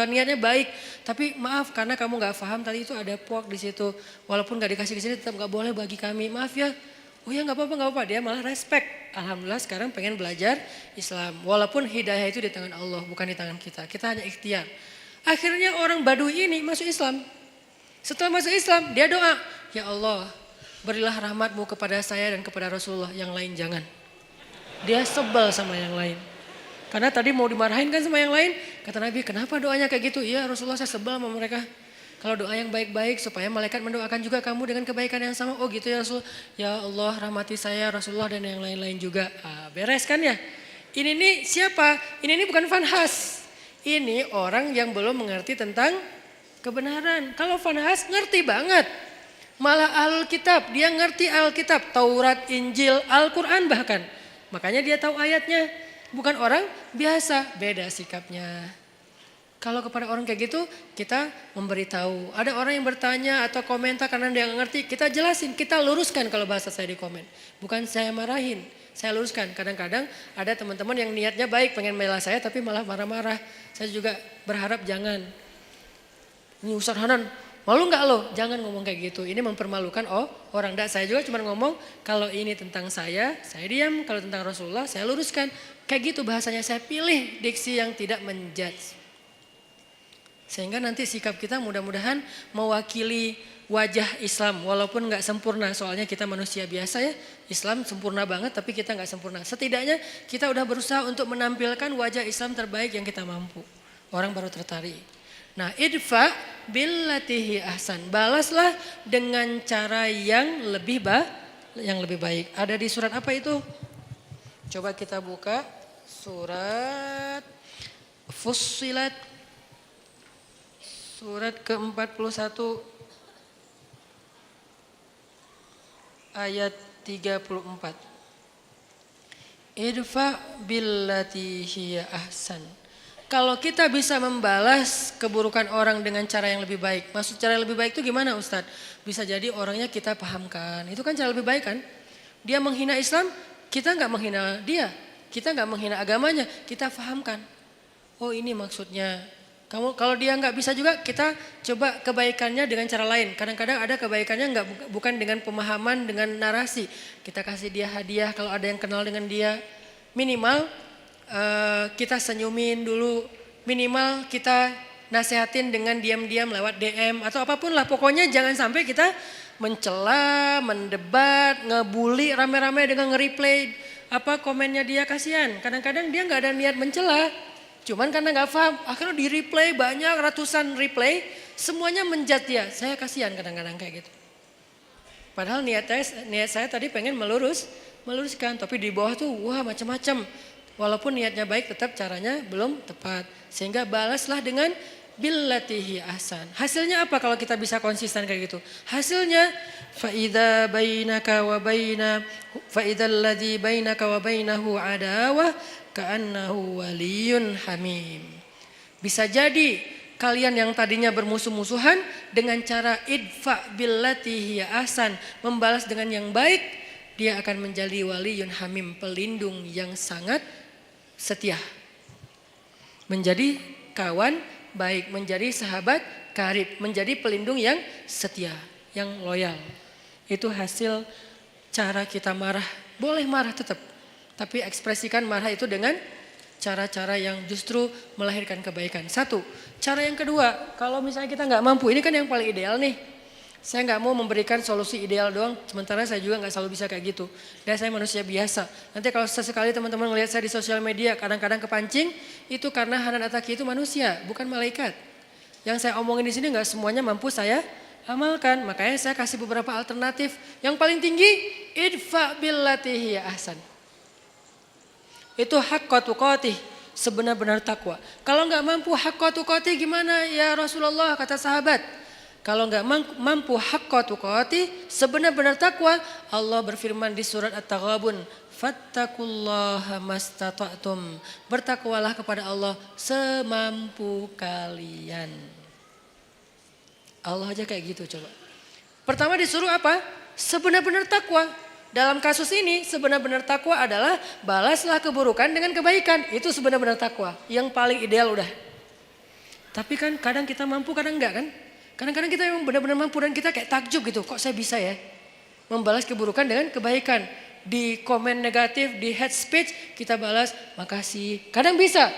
niatnya baik, tapi maaf karena kamu nggak paham tadi itu ada pork di situ. Walaupun nggak dikasih di sini tetap nggak boleh bagi kami. Maaf ya. Oh ya nggak apa-apa. Dia malah respect. Alhamdulillah sekarang pengen belajar Islam. Walaupun hidayah itu di tangan Allah, bukan di tangan kita. Kita hanya ikhtiar. Akhirnya orang Baduy ini masuk Islam. Setelah masuk Islam, dia doa, ya Allah, berilah rahmatmu kepada saya dan kepada Rasulullah, yang lain jangan. Dia sebel sama yang lain. Karena tadi mau dimarahin kan sama yang lain, kata Nabi, kenapa doanya kayak gitu? Iya Rasulullah, saya sebel sama mereka. Kalau doa yang baik-baik supaya malaikat mendoakan juga kamu dengan kebaikan yang sama. Oh gitu ya Rasul. Ya Allah rahmati saya, Rasulullah dan yang lain-lain juga. Beres kan ya? Ini nih siapa? Ini bukan Fanhas. Ini orang yang belum mengerti tentang kebenaran. Kalau Fanhas ngerti banget. Malah Alkitab, dia ngerti Alkitab. Taurat, Injil, Al-Quran bahkan. Makanya dia tahu ayatnya. Bukan orang biasa, beda sikapnya. Kalau kepada orang kayak gitu, kita memberitahu. Ada orang yang bertanya atau komentar karena dia nggak ngerti, kita jelasin, kita luruskan kalau bahasa saya di komen. Bukan saya marahin, saya luruskan. Kadang-kadang ada teman-teman yang niatnya baik, pengen membela saya tapi malah marah-marah. Saya juga berharap jangan. Ini Ustadz Hanan, malu nggak lo? Jangan ngomong kayak gitu. Ini mempermalukan orang. Saya juga cuma ngomong kalau ini tentang saya diam. Kalau tentang Rasulullah, saya luruskan. Kayak gitu bahasanya, saya pilih diksi yang tidak menjudge. Sehingga nanti sikap kita mudah-mudahan mewakili wajah Islam. Walaupun nggak sempurna, soalnya kita manusia biasa ya. Islam sempurna banget tapi kita nggak sempurna. Setidaknya kita udah berusaha untuk menampilkan wajah Islam terbaik yang kita mampu. Orang baru tertarik. Nah, idfa billatihi ahsan. Balaslah dengan cara yang lebih baik. Ada di surat apa itu? Coba kita buka surat Fussilat. Surat ke-41 ayat 34. Idfa billati hiya ahsan. Kalau kita bisa membalas keburukan orang dengan cara yang lebih baik. Maksud cara yang lebih baik itu gimana Ustadz? Bisa jadi orangnya kita pahamkan. Itu kan cara lebih baik kan? Dia menghina Islam, kita nggak menghina dia. Kita nggak menghina agamanya, kita pahamkan. Oh ini maksudnya. Kalau dia nggak bisa juga, kita coba kebaikannya dengan cara lain. Kadang-kadang ada kebaikannya bukan dengan pemahaman, dengan narasi. Kita kasih dia hadiah kalau ada yang kenal dengan dia. Minimal kita senyumin dulu. Minimal kita nasehatin dengan diam-diam lewat DM atau apapun lah. Pokoknya jangan sampai kita mencela, mendebat, ngebully rame-rame dengan nge-replay komennya dia, kasihan. Kadang-kadang dia nggak ada niat mencela. Cuman karena nggak paham, akhirnya di replay banyak ratusan replay, semuanya menjat dia. Saya kasihan kadang-kadang kayak gitu. Padahal niat saya tadi pengen meluruskan, tapi di bawah tuh wah macam-macam. Walaupun niatnya baik, tetap caranya belum tepat. Sehingga balaslah dengan billatihi ahsan. Hasilnya apa kalau kita bisa konsisten kayak gitu? Hasilnya faidza alladzi bainaka wa bainahu adawah ka'annahu waliyun hamim. Bisa jadi kalian yang tadinya bermusuh-musuhan dengan cara idfa billati hiya ahsan, membalas dengan yang baik, dia akan menjadi waliyun hamim, pelindung yang sangat setia. Menjadi kawan baik, menjadi sahabat karib, menjadi pelindung yang setia, yang loyal. Itu hasil cara kita marah. Boleh marah tetap, tapi ekspresikan marah itu dengan cara-cara yang justru melahirkan kebaikan. Satu, cara yang kedua, kalau misalnya kita nggak mampu, ini kan yang paling ideal nih. Saya nggak mau memberikan solusi ideal doang, sementara saya juga nggak selalu bisa kayak gitu. Dan saya manusia biasa. Nanti kalau sesekali teman-teman melihat saya di sosial media, kadang-kadang kepancing, itu karena Hanan Ataki itu manusia, bukan malaikat. Yang saya omongin di sini nggak semuanya mampu saya amalkan. Makanya saya kasih beberapa alternatif. Yang paling tinggi, idfa billati hiya ahsan. Itu haqqa tuqatih, sebenar-benar takwa. Kalau nggak mampu haqqa tuqatih gimana ya Rasulullah, kata sahabat. Kalau nggak mampu haqqa tuqatih, sebenar-benar takwa, Allah berfirman di surat At-Taghabun, fattaqullaha mastata'tum. Bertakwalah kepada Allah semampu kalian. Allah aja kayak gitu coba. Pertama disuruh apa? Sebenar-benar takwa. Dalam kasus ini sebenar-benar takwa adalah balaslah keburukan dengan kebaikan. Itu sebenar-benar takwa. Yang paling ideal udah. Tapi kan kadang kita mampu, kadang enggak kan. Kadang-kadang kita memang benar-benar mampu dan kita kayak takjub gitu. Kok saya bisa ya membalas keburukan dengan kebaikan. Di komen negatif, di hate speech kita balas makasih. Kadang bisa.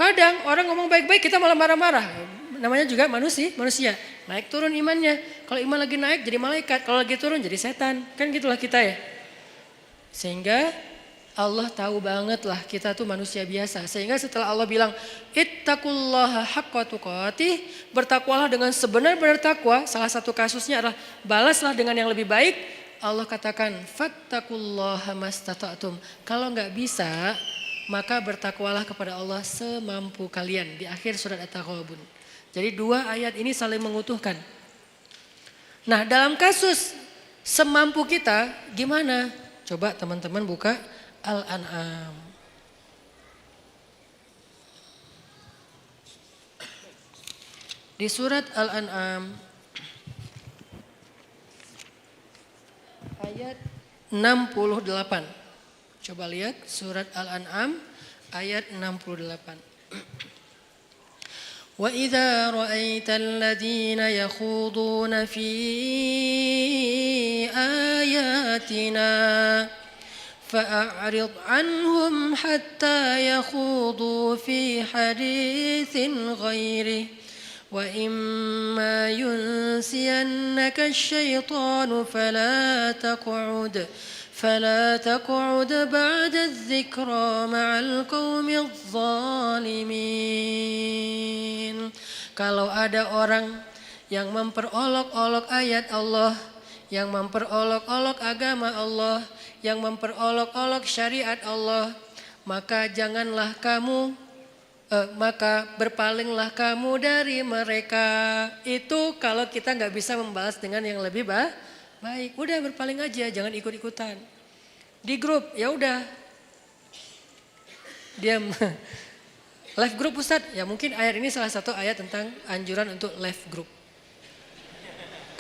Kadang orang ngomong baik-baik kita malah marah-marah. Namanya juga manusia. Naik turun imannya. Kalau iman lagi naik jadi malaikat. Kalau lagi turun jadi setan. Kan gitulah kita ya. Sehingga Allah tahu banget lah kita tuh manusia biasa. Sehingga setelah Allah bilang ittaqullaha haqqa tuqatih, bertakwalah dengan sebenar-benar takwa. Salah satu kasusnya adalah balaslah dengan yang lebih baik. Allah katakan fattaqullaha mastata'tum. Kalau nggak bisa maka bertakwalah kepada Allah semampu kalian. Di akhir surat At-Taghabun. Jadi dua ayat ini saling mengutuhkan. Nah dalam kasus semampu kita gimana? Coba teman-teman buka Al-An'am. Di surat Al-An'am ayat 68. Coba lihat surat Al-An'am ayat 68. وَإِذَا رَأَيْتَ الَّذِينَ يَخُوضُونَ فِي آيَاتِنَا فَأَعْرِضْ عَنْهُمْ حَتَّى يَخُوضُوا فِي حَدِيثٍ غَيْرِهِ وَإِمَّا يُنْسِيَنَّكَ الشَّيْطَانُ فلا تقعد بعد الذكرى مع القوم الظالمين. Kalau ada orang yang memperolok-olok ayat Allah, yang memperolok-olok agama Allah, yang memperolok-olok syariat Allah, maka maka berpalinglah kamu dari mereka. Itu kalau kita nggak bisa membalas dengan yang lebih baik, udah berpaling aja, jangan ikut-ikutan. Di grup, ya udah. Diam. Live group Ustadz, ya mungkin ayat ini salah satu ayat tentang anjuran untuk live group.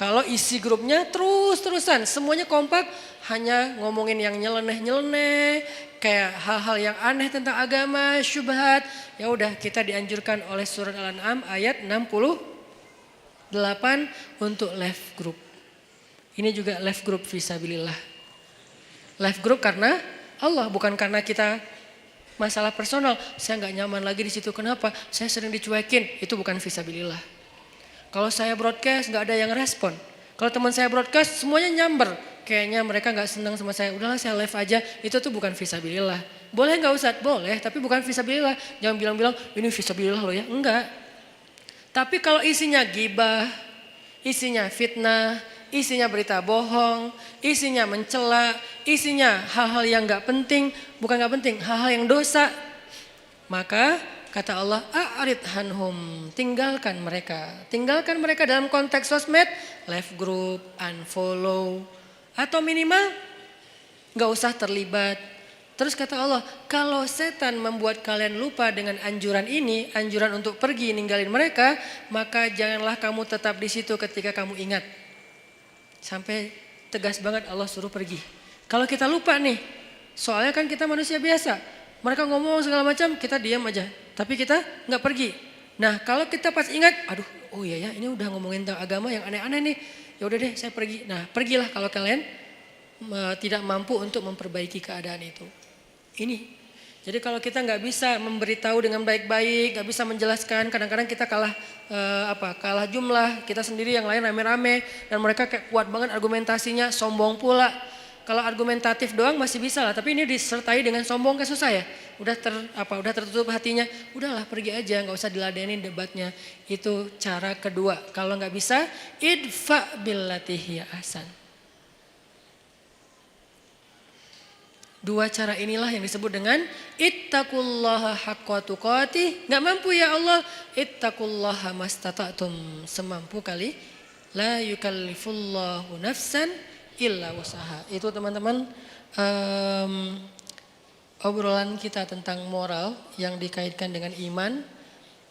Kalau isi grupnya terus-terusan, semuanya kompak, hanya ngomongin yang nyeleneh-nyeleneh, kayak hal-hal yang aneh tentang agama, syubhat, ya udah kita dianjurkan oleh surat Al-An'am ayat 68 untuk live group. Ini juga live group fisabilillah. Live group karena Allah, bukan karena kita masalah personal. Saya nggak nyaman lagi di situ. Kenapa? Saya sering dicuekin. Itu bukan fisabilillah. Kalau saya broadcast nggak ada yang respon. Kalau teman saya broadcast semuanya nyamber. Kayaknya mereka nggak senang sama saya. Udahlah saya live aja. Itu tuh bukan fisabilillah. Boleh nggak Ustadz? Boleh. Tapi bukan fisabilillah. Jangan bilang-bilang ini fisabilillah loh ya. Enggak. Tapi kalau isinya gibah, isinya fitnah, isinya berita bohong, isinya mencela, isinya hal-hal yang gak penting, bukan gak penting, hal-hal yang dosa. Maka kata Allah, a'rid hanhum, tinggalkan mereka. Tinggalkan mereka dalam konteks sosmed, live group, unfollow, atau minimal gak usah terlibat. Terus kata Allah, kalau setan membuat kalian lupa dengan anjuran ini, anjuran untuk pergi ninggalin mereka, maka janganlah kamu tetap di situ ketika kamu ingat. Sampai tegas banget Allah suruh pergi. Kalau kita lupa nih, soalnya kan kita manusia biasa. Mereka ngomong segala macam, kita diam aja. Tapi kita nggak pergi. Nah kalau kita pas ingat, aduh oh iya ya ini udah ngomongin tentang agama yang aneh-aneh nih. Ya udah deh saya pergi. Nah pergilah kalau kalian tidak mampu untuk memperbaiki keadaan itu. Ini. Jadi kalau kita nggak bisa memberitahu dengan baik-baik, nggak bisa menjelaskan, kadang-kadang kita kalah jumlah, kita sendiri yang lain rame-rame dan mereka kayak kuat banget argumentasinya, sombong pula. Kalau argumentatif doang masih bisa lah, tapi ini disertai dengan sombong kan susah ya. Udah tertutup hatinya, udahlah pergi aja, nggak usah diladenin debatnya. Itu cara kedua. Kalau nggak bisa, idfa billati hiya ahsan. Dua cara inilah yang disebut dengan ittaqullaha haqqa tuqatih. Enggak mampu ya Allah, ittaqullaha mastata'tum, semampu kali. La yukallifullahu nafsan illa wusaha. Itu teman-teman obrolan kita tentang moral yang dikaitkan dengan iman,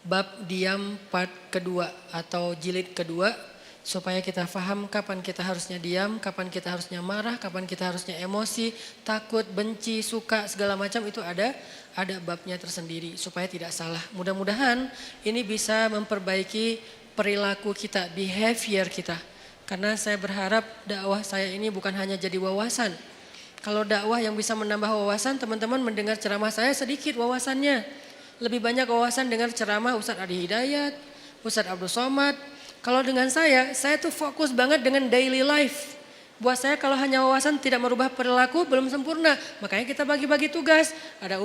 bab diam part kedua atau jilid kedua. Supaya kita paham kapan kita harusnya diam, kapan kita harusnya marah, kapan kita harusnya emosi, takut, benci, suka, segala macam itu ada babnya tersendiri supaya tidak salah. Mudah-mudahan ini bisa memperbaiki perilaku kita, behavior kita. Karena saya berharap dakwah saya ini bukan hanya jadi wawasan. Kalau dakwah yang bisa menambah wawasan, teman-teman mendengar ceramah saya sedikit wawasannya. Lebih banyak wawasan dengar ceramah Ustadz Adi Hidayat, Ustadz Abdul Somad. Kalau dengan saya tuh fokus banget dengan daily life. Buat saya kalau hanya wawasan tidak merubah perilaku belum sempurna. Makanya kita bagi-bagi tugas. Ada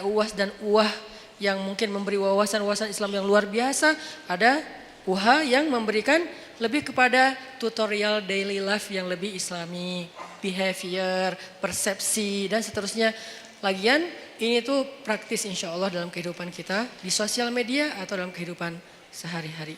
UAS dan UAH yang mungkin memberi wawasan Islam yang luar biasa. Ada UHA yang memberikan lebih kepada tutorial daily life yang lebih islami. Behavior, persepsi dan seterusnya. Lagian ini tuh praktis insya Allah dalam kehidupan kita. Di sosial media atau dalam kehidupan sehari-hari.